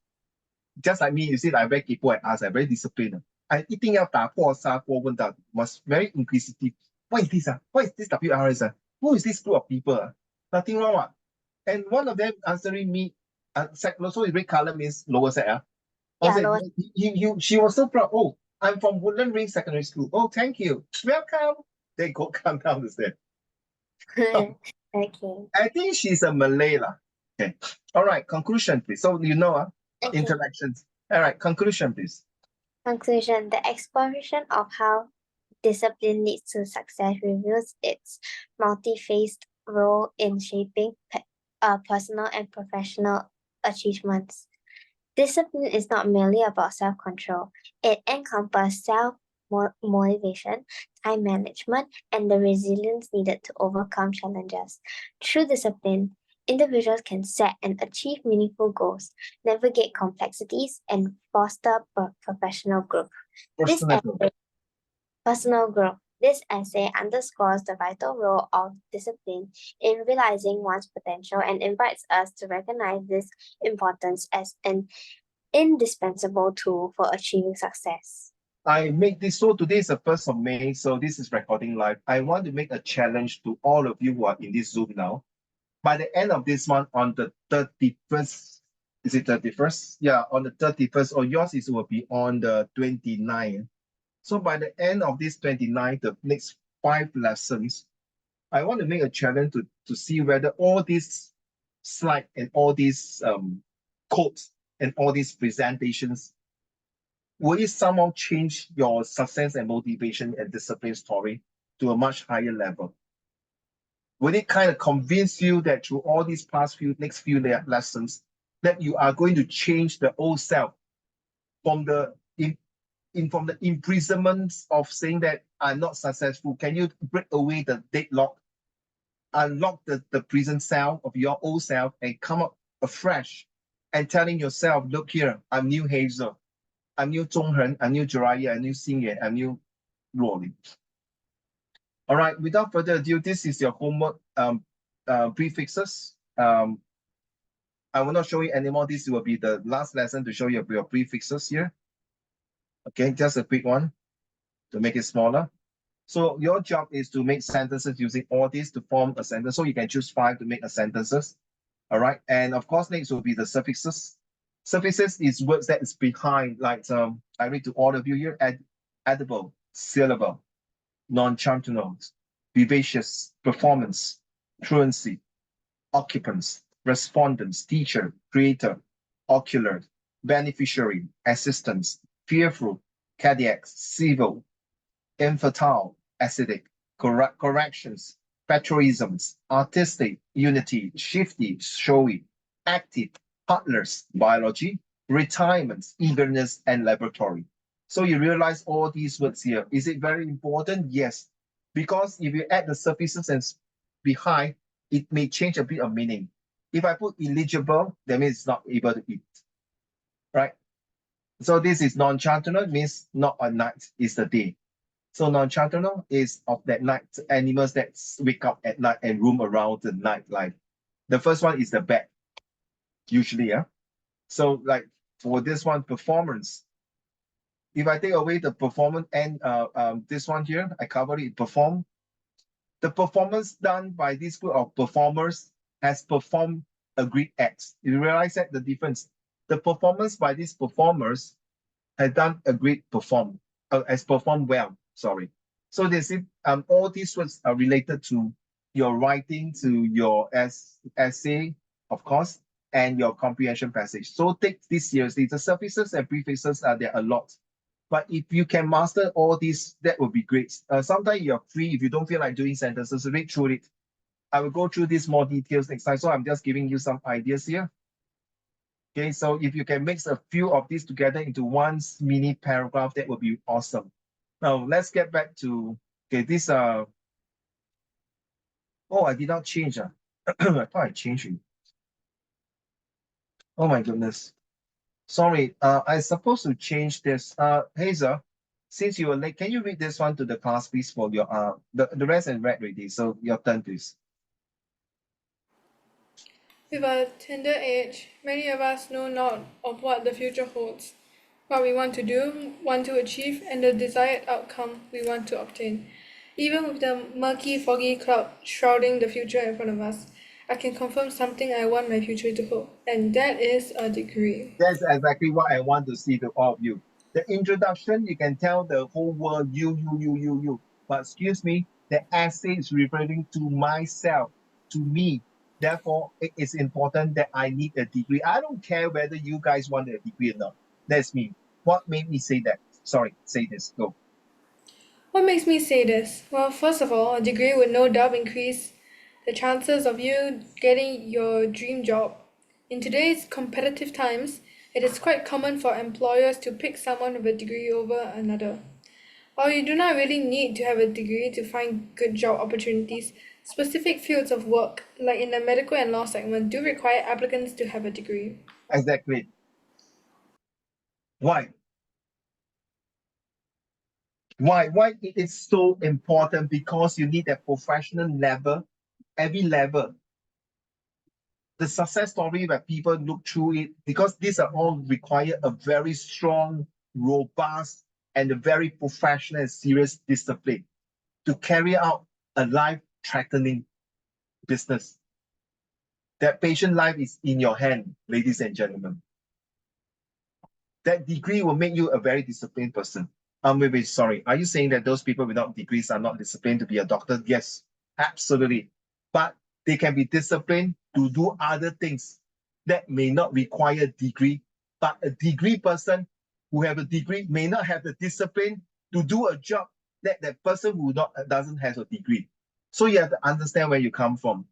Just like me, you see, I very kaypoh and ask, I very disciplined. I 一定要打破砂锅问到 must very inquisitive. What is this? What is this WRS? Who is this group of people? Nothing wrong. And one of them answering me, so red color means lower set. Yeah, Said, she was so proud. Oh, I'm from Woodland Ring Secondary School. Oh, thank you. Welcome. They go come down the stairs. Okay. I think she's a Malay lah. Okay. All right. Conclusion, please. So Okay. interactions. All right. Conclusion, please. Conclusion: the exploration of how discipline leads to success reveals its multi-faced role in shaping personal and professional achievements. Discipline is not merely about self-control. It encompasses self-motivation, time management, and the resilience needed to overcome challenges. Through discipline, individuals can set and achieve meaningful goals, navigate complexities, and foster professional growth. Personal growth. This essay underscores the vital role of discipline in realizing one's potential and invites us to recognize this importance as an indispensable tool for achieving success. I make this, so today is the 1st of May, so this is recording live. I want to make a challenge to all of you who are in this Zoom now. By the end of this month, on the 31st, is it 31st? Yeah, on the 31st, or yours will be on the 29th. So by the end of this 29th, the next 5 lessons, I want to make a challenge to see whether all these slides and all these quotes and all these presentations, will it somehow change your success and motivation and discipline story to a much higher level? Will it kind of convince you that through all these next few lessons, that you are going to change the old self from the imprisonment of saying that I'm not successful? Can you break away the deadlock, unlock the prison cell of your old self and come up afresh and telling yourself, look here, I'm new Hazel, I'm new Zhonghen, I'm new Jiraiya, I'm new Xingye, I'm new Luoli. All right, without further ado, this is your homework prefixes. I will not show you anymore. This will be the last lesson to show you your prefixes here. Okay, just a quick one to make it smaller. So your job is to make sentences using all these to form a sentence. So you can choose 5 to make a sentences. All right, and of course, next will be the suffixes. Suffixes is words that is behind, like I read to all of you here: edible, syllable, non-chantonal, vivacious, performance, truancy, occupants, respondents, teacher, creator, ocular, beneficiary, assistance, fearful, cardiac, civil, infertile, acidic, corrections, patriotisms, artistic, unity, shifty, showy, active, partners, biology, retirements, eagerness, and laboratory. So you realize all these words here. Is it very important? Yes. Because if you add the suffixes and behind, it may change a bit of meaning. If I put eligible, that means it's not able to eat. Right? So this is non-chantonal, means not a night, it's the day. So non-chantonal is of that night, animals that wake up at night and roam around the night life. The first one is the bat, usually, yeah. So like for this one, performance. If I take away the performance and this one here, I cover it, perform. The performance done by this group of performers has performed agreed acts. You realize that the difference? The performance by these performers has done agreed has performed well. Sorry. So they say all these words are related to your writing, to your essay, of course, and your comprehension passage. So take this seriously. The surfaces and prefixes are there a lot. But if you can master all these, that would be great. Sometimes you're free. If you don't feel like doing sentences, read through it. I will go through these more details next time. So I'm just giving you some ideas here. Okay, so if you can mix a few of these together into one mini paragraph, that would be awesome. Now let's get back to, okay, this, oh, I did not change. I thought I changed it. Oh my goodness. Sorry, I supposed to change this. Hazel, since you were late, can you read this one to the class, please, for your, the rest is read already, so your turn, please. With our tender age, many of us know not of what the future holds, what we want to do, want to achieve, and the desired outcome we want to obtain. Even with the murky, foggy cloud shrouding the future in front of us, I can confirm something I want my future to hold, and that is a degree. That's exactly what I want to see to all of you. The introduction, you can tell the whole world, you. But excuse me, the essay is referring to myself, to me. Therefore, it is important that I need a degree. I don't care whether you guys want a degree or not. That's me. What made me say that? Sorry, say this. Go. What makes me say this? Well, first of all, a degree would no doubt increase the chances of you getting your dream job. In today's competitive times, it is quite common for employers to pick someone with a degree over another. While you do not really need to have a degree to find good job opportunities, specific fields of work, like in the medical and law segment, do require applicants to have a degree. Exactly. Why? Why it is so important? Because you need a professional level, every level. The success story where people look through it, because these are all require a very strong, robust, and a very professional and serious discipline to carry out a life-threatening business. That patient life is in your hand, ladies and gentlemen. That degree will make you a very disciplined person. Wait, sorry. Are you saying that those people without degrees are not disciplined to be a doctor? Yes, absolutely. But they can be disciplined to do other things that may not require a degree. But a degree person who have a degree may not have the discipline to do a job that that person who doesn't have a degree. So you have to understand where you come from.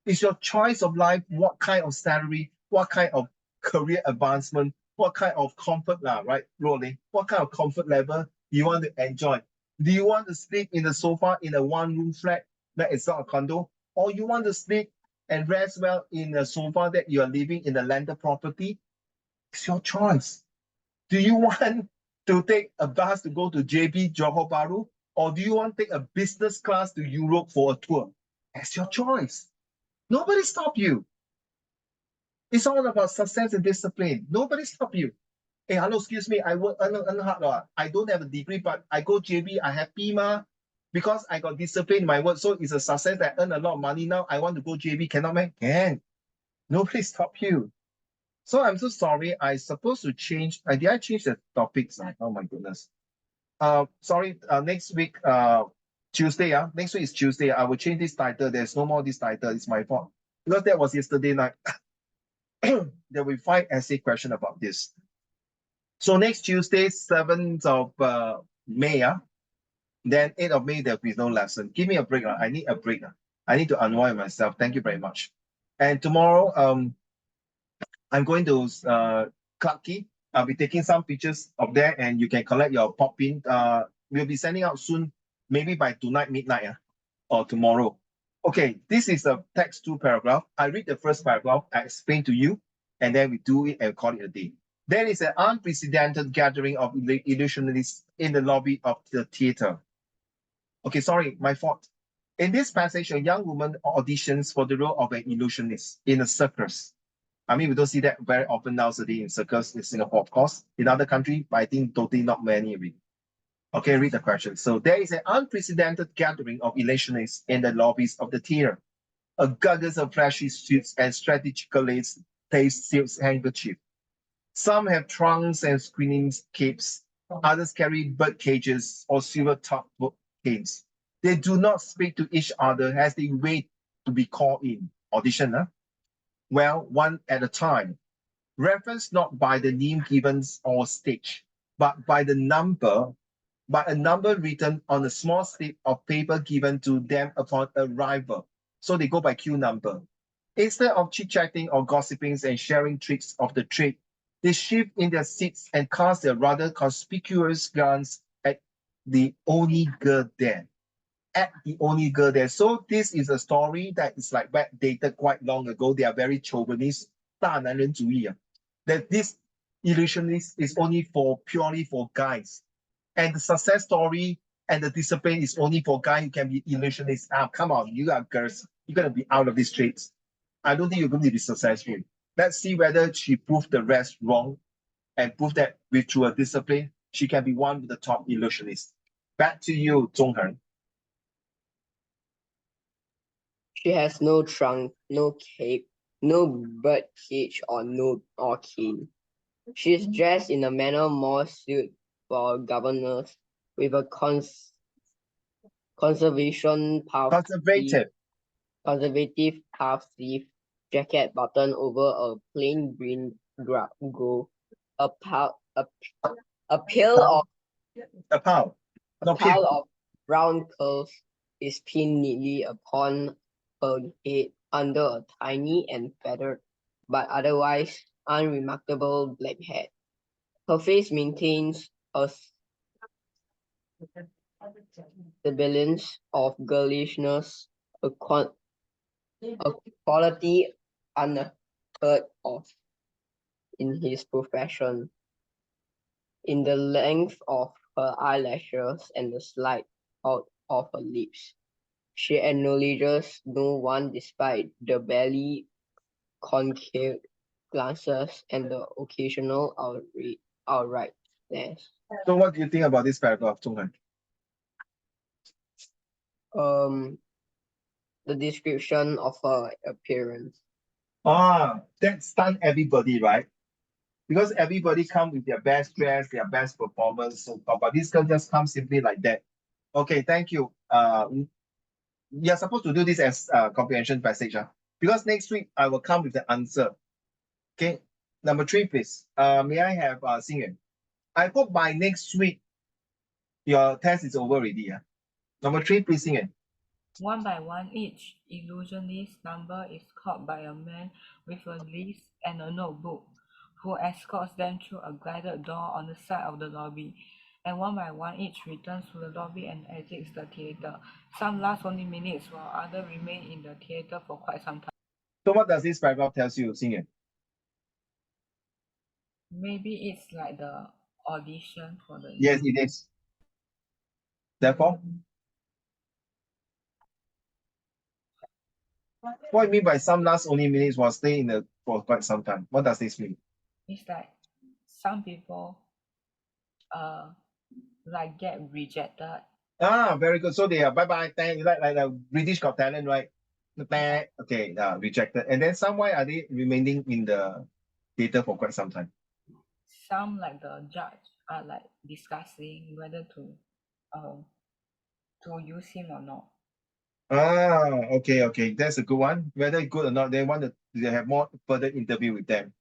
It's your choice of life, what kind of salary, what kind of career advancement, what kind of comfort, right, Rolling? What kind of comfort level you want to enjoy? Do you want to sleep in the sofa in a one-room flat that is not a condo? Or you want to sleep and rest well in a sofa that you are living in a landed property? It's your choice. Do you want to take a bus to go to JB, Johor Bahru? Or do you want to take a business class to Europe for a tour? That's your choice. Nobody stop you. It's all about success and discipline. Nobody stop you. Hey, hello, excuse me. I work earn hard. I don't have a degree, but I go JB. I happy ma, because I got discipline in my work. So it's a success that I earn a lot of money now. I want to go JB. Cannot, man? Can. Nobody stop you. So I'm so sorry. I supposed to change. Did I change the topics? Oh my goodness. Sorry. Next week, Tuesday. Next week is Tuesday. I will change this title. There's no more this title. It's my fault, because that was yesterday night. There will be 5 essay question about this. So next Tuesday, 7th of May, then 8th of May, there'll be no lesson. Give me a break. I need a break. I need to unwind myself. Thank you very much. And tomorrow, I'm going to Clarke Quay. I'll be taking some pictures of there, and you can collect your pop pin. We'll be sending out soon, maybe by tonight, midnight, or tomorrow. Okay, this is a text 2 paragraph. I read the first paragraph, I explain to you, and then we do it and call it a day. There is an unprecedented gathering of illusionists in the lobby of the theater. Okay, sorry, my fault. In this passage, a young woman auditions for the role of an illusionist in a circus. I mean, we don't see that very often nowadays in circus in Singapore, of course. In other countries, but I think totally not many. Okay, read the question. So there is an unprecedented gathering of illusionists in the lobbies of the theater. A guggles of flashy suits and strategically placed silk handkerchief. Some have trunks and screening capes. Others carry bird cages or silver-topped canes. They do not speak to each other as they wait to be called in. Audition, Well, one at a time. Reference not by the name given or stage, but by a number written on a small slip of paper given to them upon arrival. So they go by queue number. Instead of chit-chatting or gossiping and sharing tricks of the trade, they shift in their seats and cast a rather conspicuous glance at the only girl there. So this is a story that is like backdated quite long ago. They are very chauvinist, 大男人主义, that this illusionist is only purely for guys. And the success story and the discipline is only for guys who can be illusionists. Come on, you are girls. You're going to be out of these trades. I don't think you're going to be successful. Let's see whether she proved the rest wrong and prove that with through her discipline, she can be one of the top illusionists. Back to you, Zhonghen. She has no trunk, no cape, no bird cage, or cane. She is dressed in a manner more suited for governors, with a conservative puff sleeve jacket buttoned over a plain green gown. A pile of brown curls is pinned neatly upon her head under a tiny and feathered, but otherwise unremarkable black hat. Her face maintains a semblance of girlishness, a quality unheard of in his profession. In the length of her eyelashes and the slight out of her lips, she acknowledges no one despite the barely concave glances and the occasional outright stares. So what do you think about this paragraph, Zhonghen? The description of her appearance. That stunned everybody, right? Because everybody come with their best dress, their best performance, so but this girl just comes simply like that. Okay, thank you. You're supposed to do this as a comprehension passage, because next week I will come with the answer. Okay, number 3, please. May I have Xingyan? I hope by next week your test is over already. Number 3, please, Xingyan. One by one, each illusionist number is called by a man with a list and a notebook, who escorts them through a guided door on the side of the lobby. And one by one, each returns to the lobby and exits the theater. Some last only minutes, while others remain in the theater for quite some time. So what does this paragraph tell you, Xingyan? Maybe it's like the audition for the... Yes, it is. Therefore, what do you mean by some last only minutes while staying for quite some time? What does this mean? It's like some people like get rejected. Very good. So they are bye-bye, thank, like the British Got Talent, right? Okay, rejected. And then some, why are they remaining in the theater for quite some time? Some, like the judge, are like discussing whether to use him or not. Okay. That's a good one. Whether it's good or not, they have more further interview with them.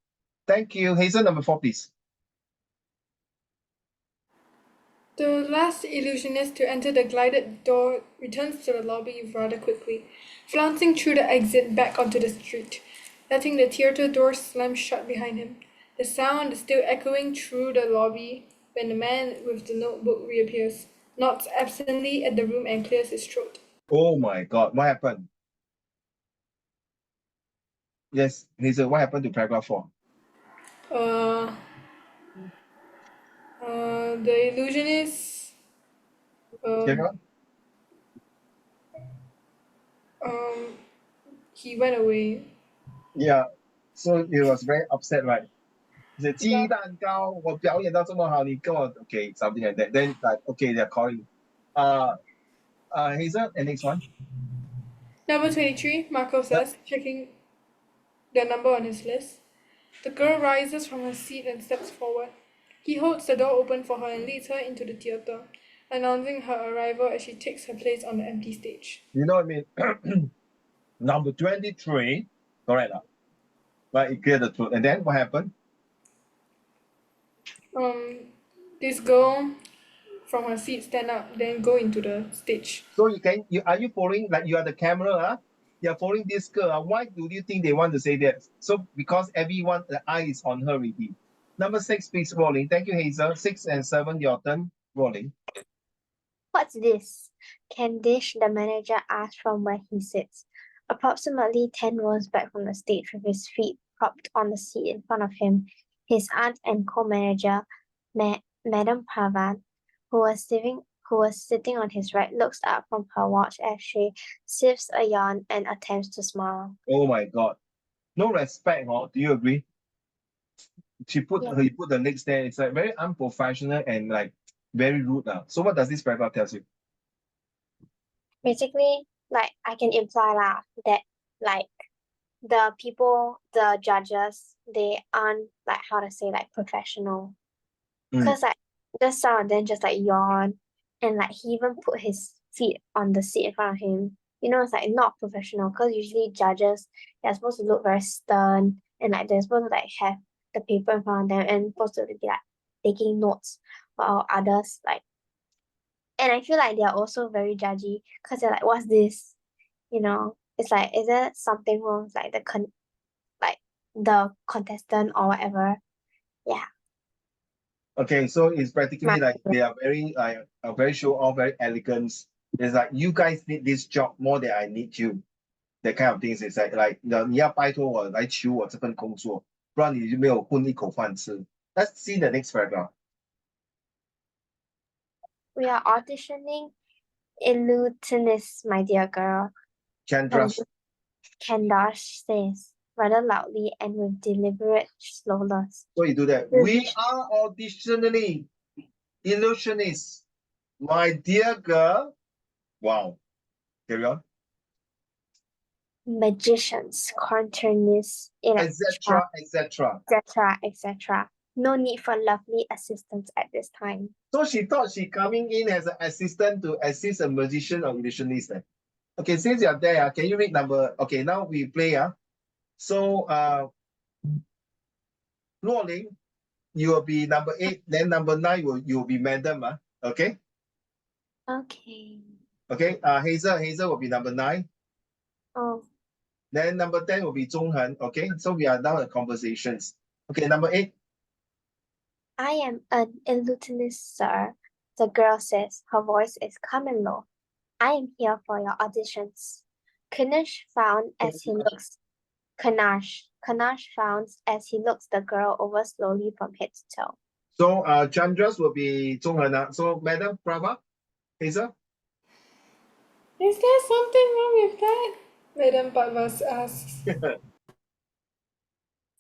Thank you. Hazel, number 4, please. The last illusionist to enter the glided door returns to the lobby rather quickly, flouncing through the exit back onto the street, letting the theater door slam shut behind him. The sound is still echoing through the lobby when the man with the notebook reappears, nods absently at the room and clears his throat. Oh my God, what happened? Yes, Hazel, what happened to paragraph 4? The illusionist he went away. Yeah, so he was very upset, right? He said, 鸡蛋糕, 我表演到这么好, 你跟我, okay, something like that. Then like, okay, they're calling. Hazel, and next one. Number 23, Marco says, checking the number on his list. The girl rises from her seat and steps forward. He holds the door open for her and leads her into the theater, announcing her arrival as she takes her place on the empty stage. You know what I mean? Number 23, correct. But it cleared the throat. And then what happened? This girl from her seat stand up, then go into the stage. So are you following, like you are the camera, huh? You're following this girl. Why do you think they want to say that? So because everyone, the eye is on her already. Number 6, please, rolling. Thank you, Hazel. 6 and 7, your turn. Rolling. What's this? Candice, the manager, asked from where he sits. Approximately 10 rows back from the stage, with his feet propped on the seat in front of him, his aunt and co-manager, Madame Pavan, who was sitting on his right, looks up from her watch as she sips a yarn and attempts to smile. Oh my God. No respect, huh? Do you agree? He put the legs there. It's like very unprofessional and like very rude. So what does this paragraph tell you? Basically, like I can imply that like the judges, they aren't like how to say like professional. Cause like just some of them just like yawn, and like he even put his feet on the seat in front of him. You know, it's like not professional. Cause usually judges, they're supposed to look very stern, and like they're supposed to like have the paper in front of them and supposed to be like taking notes, while others like. And I feel like they're also very judgy, cause they're like, what's this? You know, it's like, is there something wrong with like the contestant or whatever? Yeah. Okay, so it's practically like they are very show off, very elegant. It's like you guys need this job more than I need you. That kind of things. It's like 你要拜托我来求我这份工作，不然你就没有混一口饭吃。Let's see the next paragraph. We are auditioning Illutinists, my dear girl. Chandra, Candace says, rather loudly and with deliberate slowness. so you do that. We are auditioning illusionists, my dear girl. Wow. Carry on. Magicians, conjurers, Etc. etc. No need for lovely assistance at this time. So she thought she coming in as an assistant to assist a magician or illusionist. Okay, since you're there, can you read number? Okay, now we play. So, Luoling, you will be number 8. Then number 9, you will be Madam. Okay? Okay. Okay, Hazel will be number 9. Oh, Then number 10 will be Zhonghan. Okay, so we are now in conversations. Okay, number 8. I am an illusionist, sir, the girl says. Her voice is calm and low. I am here for your auditions. Kanash found as he looks the girl over slowly from head to toe. So Chandras will be Zhonghan. So Madam Prabha, Hazel? Is there something wrong with that? Madame Patvas asks.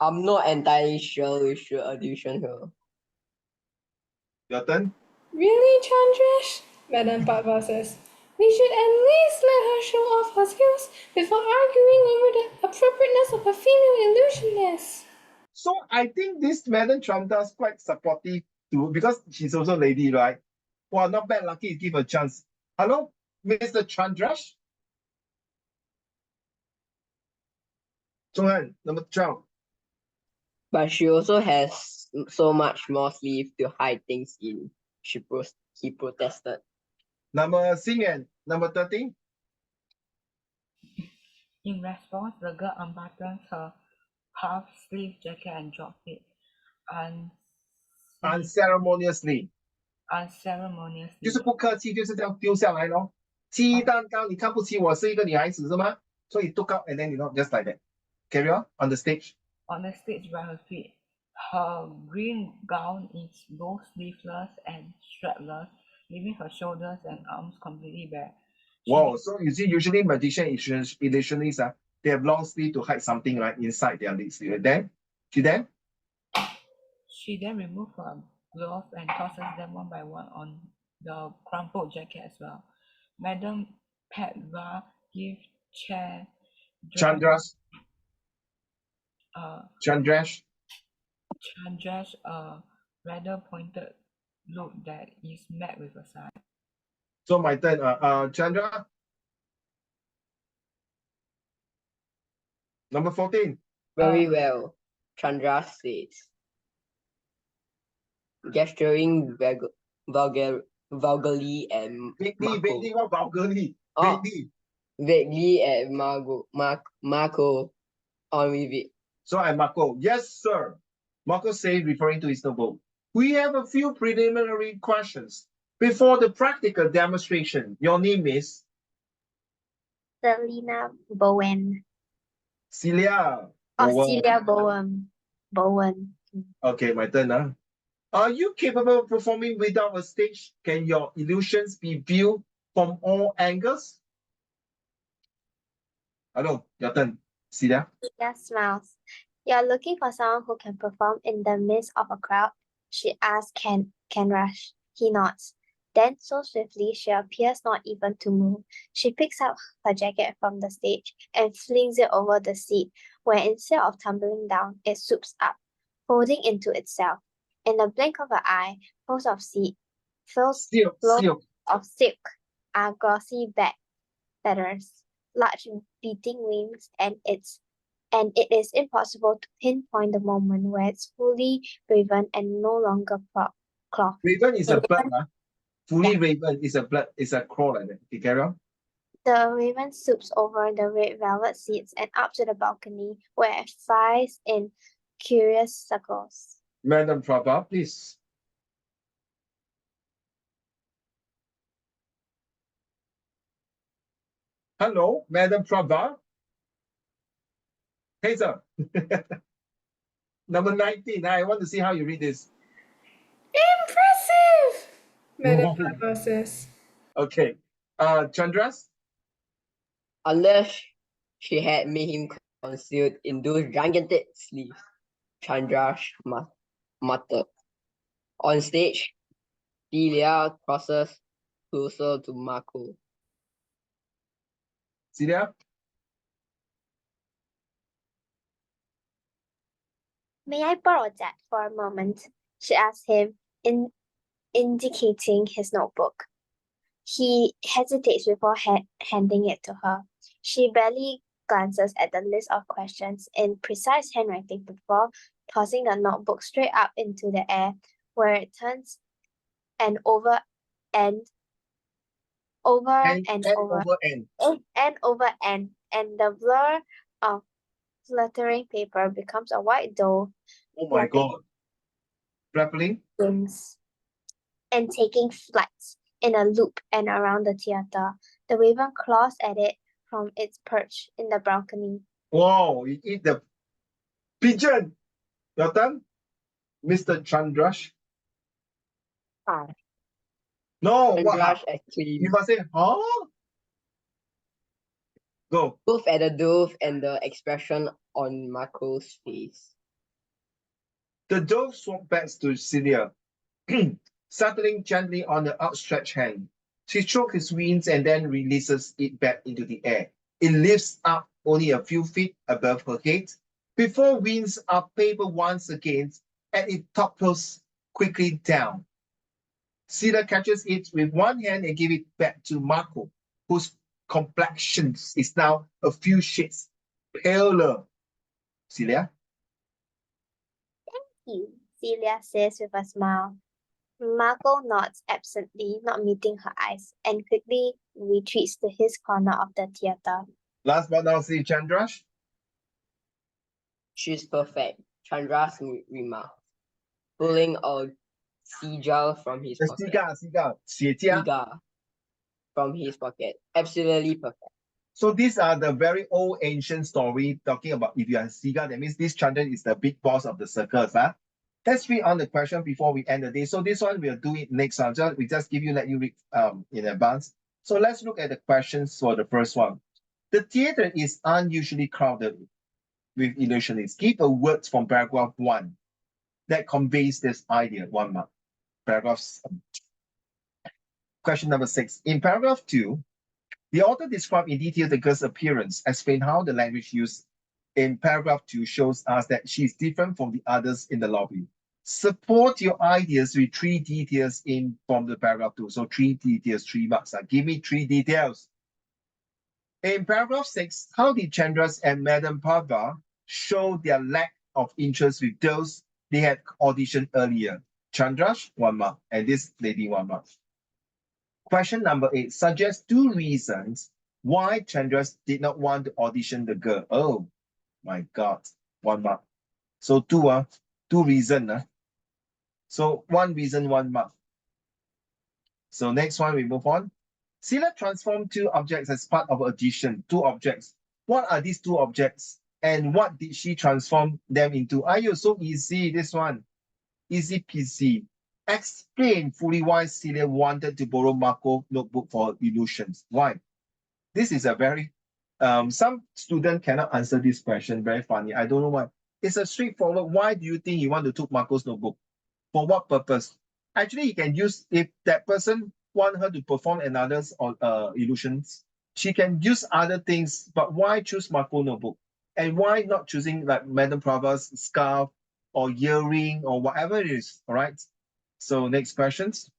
I'm not entirely sure we should audition her. Your turn. Really, Chandrash? Madame Patva says. We should at least let her show off her skills before arguing over the appropriateness of a female illusionist. So I think this Madam Chandra is quite supportive too, because she's also a lady, right? Wow, not bad. Lucky, give a chance. Hello, Mr. Chandrash? Zhonghan, number 12. But she also has so much more sleeve to hide things in. He protested. Number Xingyan, number 13. In response, the girl unbuttons her puff-sleeve jacket and drops it Unceremoniously. 就是 unceremoniously. 不客气，就是这样丢下来咯。鸡蛋糕，你看不起我是一个女孩子是吗？所以 took out and then just like that. Carry on the stage. On the stage by her feet. Her green gown is both sleeveless and strapless, leaving her shoulders and arms completely bare. Wow, so you see, usually magician illusionists, they have long sleeve to hide something right inside their legs. Then she then removes her gloves and tosses them one by one on the crumpled jacket as well. Madame Padva gives Chandrash a rather pointed look that is met with a sigh. So my turn. Chandra. Number 14. Very well, Chandra says, gesturing vulgarly at Vaguely, what vulgarly? Oh. Vaguely. vaguely at Marco. On with it. So I'm Marco. Yes, sir. Marco said, referring to his notebook. We have a few preliminary questions before the practical demonstration. Your name is Selena Bowen. Celia. Oh, Wow. Celia Bowen. Bowen. Okay, my turn. Are you capable of performing without a stage? Can your illusions be viewed from all angles? Hello, your turn. Celia. Celia smiles. You're looking for someone who can perform in the midst of a crowd? She asks Ken Rush. He nods. Then, so swiftly, she appears not even to move. She picks up her jacket from the stage and flings it over the seat, where instead of tumbling down, it swoops up, folding into itself. In the blink of an eye, folds of Silk. of silk are glossy back feathers, large beating wings, and it is impossible to pinpoint the moment where it's fully raven and no longer cloth. Raven is a bird, Fully Yeah. raven is a bird, is a crow like that. Okay, carry on. The raven swoops over the red velvet seats and up to the balcony, where it flies in curious circles. Madam Prabha, please. Hello, Madam Prabha. Hey, sir. Number 19. I want to see how you read this. Impressive! Madam Oh. Papa says. Okay. Chandras? Unless she had made him concealed in those gigantic sleeves, Chandra muttered. On stage, Celia crosses closer to Marco. Celia? May I borrow that for a moment? She asked him, indicating his notebook. He hesitates before handing it to her. She barely glances at the list of questions in precise handwriting before tossing the notebook straight up into the air, where it turns and over and over and over and over and the blur of fluttering paper becomes a white doe Oh my flapping God. Flapping? wings and taking flights in a loop and around the theater. The raven claws at it from its perch in the balcony. Wow, you eat the pigeon. Your turn, Mr. Chandrash. Ah. No, what? Chandra's exclaimed, You must say, huh? Go. both at the dove and the expression on Marco's face. The dove swung back to Celia, settling gently on the outstretched hand. She strokes his wings and then releases it back into the air. It lifts up only a few feet above her head before wings are paper once again and it topples quickly down. Celia catches it with one hand and gives it back to Marco, whose complexion is now a few shades paler. Celia? Celia says with a smile. Marco nods absently, not meeting her eyes, and quickly retreats to his corner of the theater. Last but not least, Chandrash? She's perfect, Chandra's remarked, pulling a seagull from his pocket. Cigar. Cigar from his pocket. Absolutely perfect. So these are the very old ancient story talking about if you are a seagull, that means this Chandran is the big boss of the circus. Let's read on the question before we end the day. So this one we'll do it next one. We just let you read in advance. So let's look at the questions for the first one. The theater is unusually crowded with illusionists. Give a word from paragraph 1 that conveys this idea. 1 mark. Question number 6. In paragraph 2, the author described in detail the girl's appearance, explain how the language used in paragraph 2 shows us that she is different from the others in the lobby. Support your ideas with 3 details from the paragraph 2. So 3 details, 3 marks. Give me 3 details. In paragraph 6, how did Chandras and Madame Parva show their lack of interest with those they had auditioned earlier. Chandrash, 1 mark, and this lady, 1 mark. Question number 8, suggest 2 reasons why Chandrash did not want to audition the girl. Oh my God, 1 mark. So 2 reasons. So 1 reason, 1 mark. So next one, we move on. Celia transformed 2 objects as part of addition. 2 objects. What are these 2 objects? And what did she transform them into? Ayo, so easy, this one. Easy peasy. Explain fully why Celia wanted to borrow Marco's notebook for illusions. Why? This is a very, some student cannot answer this question. Very funny. I don't know why. It's a straightforward. Why do you think you want to take Marco's notebook? For what purpose? Actually, you can use, if that person want her to perform another's illusions, she can use other things, but why choose Marco notebook? And why not choosing like Madame Prava's scarf or earring or whatever it is, all right? So next questions.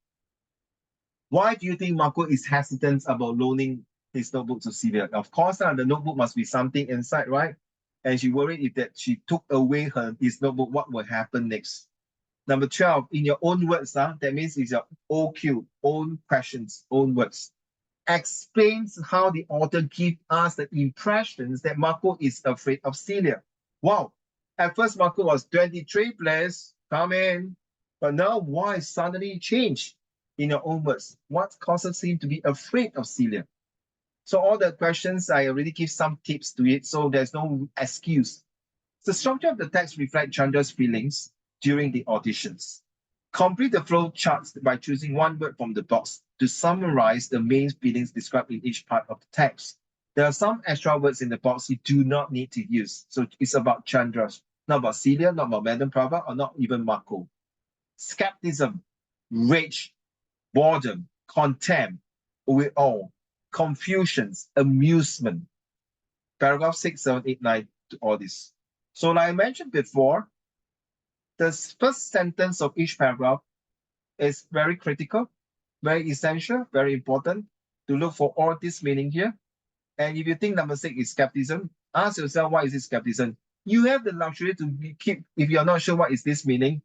Why do you think Marco is hesitant about loaning his notebook to Celia? Of course, the notebook must be something inside, right? And she worried if that she took away his notebook, what will happen next? Number 12, in your own words, that means it's your OQ, own questions, own words. Explains how the author gives us the impressions that Marco is afraid of Celia. Wow, at first Marco was 23 players, come in, but now why suddenly change? In your own words, what causes him to be afraid of Celia? So all the questions, I already give some tips to it, so there's no excuse. The structure of the text reflects Chandra's feelings during the auditions. Complete the flow charts by choosing 1 word from the box to summarize the main feelings described in each part of the text. There are some extra words in the box you do not need to use. So it's about Chandra, not about Celia, not about Madame Prava, or not even Marco. Skepticism, rage, boredom, contempt, with all, confusions, amusement. Paragraph 6, 7, 8, 9 to all this. So like I mentioned before, the first sentence of each paragraph is very critical, very essential, very important to look for all this meaning here. And if you think number 6 is skepticism, ask yourself, why is it skepticism? You have the luxury to keep, if you're not sure what is this meaning,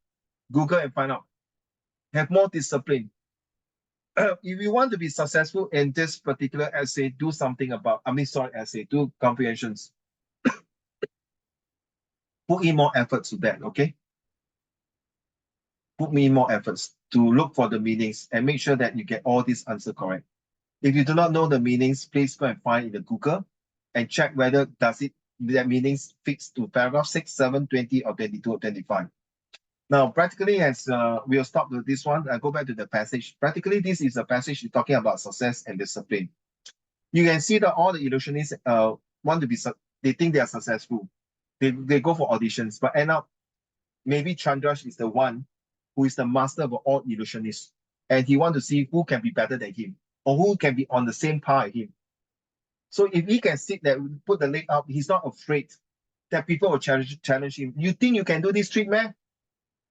Google and find out. Have more discipline. If you want to be successful in this particular essay, do something about, do comprehensions. Put in more effort to that, okay? Put me more efforts to look for the meanings and make sure that you get all these answers correct. If you do not know the meanings, please go and find in the Google and check whether that meanings fits to paragraph 6, 7, 20, or 22 or 25. Now, practically, as we'll stop with this one, I go back to the passage. Practically, this is a passage talking about success and discipline. You can see that all the illusionists want to be, they think they are successful. They go for auditions, but end up, maybe Chandrash is the one who is the master of all illusionists. And he wants to see who can be better than him or who can be on the same par as him. So if he can sit there, put the leg up, he's not afraid that people will challenge him. You think you can do this trick, man?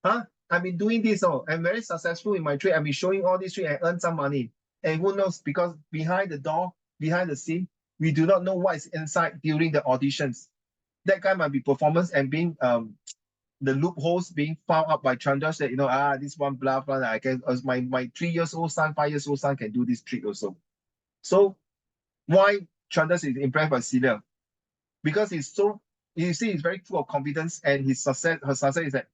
Huh? I've been doing this. I'm very successful in my trade. I've been showing all this trick and earn some money. And who knows, because behind the door, behind the scene, we do not know what is inside during the auditions. That guy might be performance and being the loopholes being found out by Chandra that, this one blah blah. I can, my 3-year-old son, 5-year-old son can do this trick also. So why Chandra is impressed by Celia? Because he's so, you see, he's very full of confidence, and her success is that,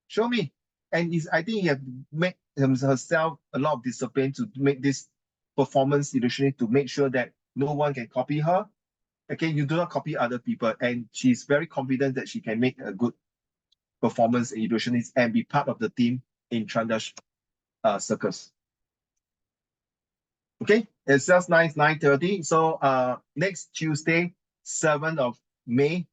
show me. And I think he have made herself a lot of discipline to make this performance illusionary, to make sure that no one can copy her. Okay, you do not copy other people, and she's very confident that she can make a good performance illusionist and be part of the team in Chandra's circus. Okay, it's just nice 9:30. So next Tuesday, 7th of May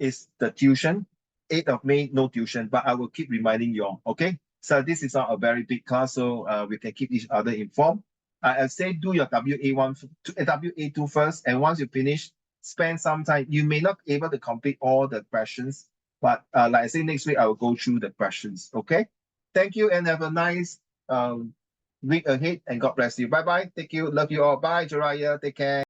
is the tuition. 8th of May, no tuition, but I will keep reminding you all, okay? So this is not a very big class, so we can keep each other informed. I say do your WA2 first, and once you finish, spend some time. You may not be able to complete all the questions, but like I say, next week I will go through the questions, okay? Thank you and have a nice week ahead, and God bless you. Bye-bye. Thank you. Love you all. Bye, Jiraiya. Take care.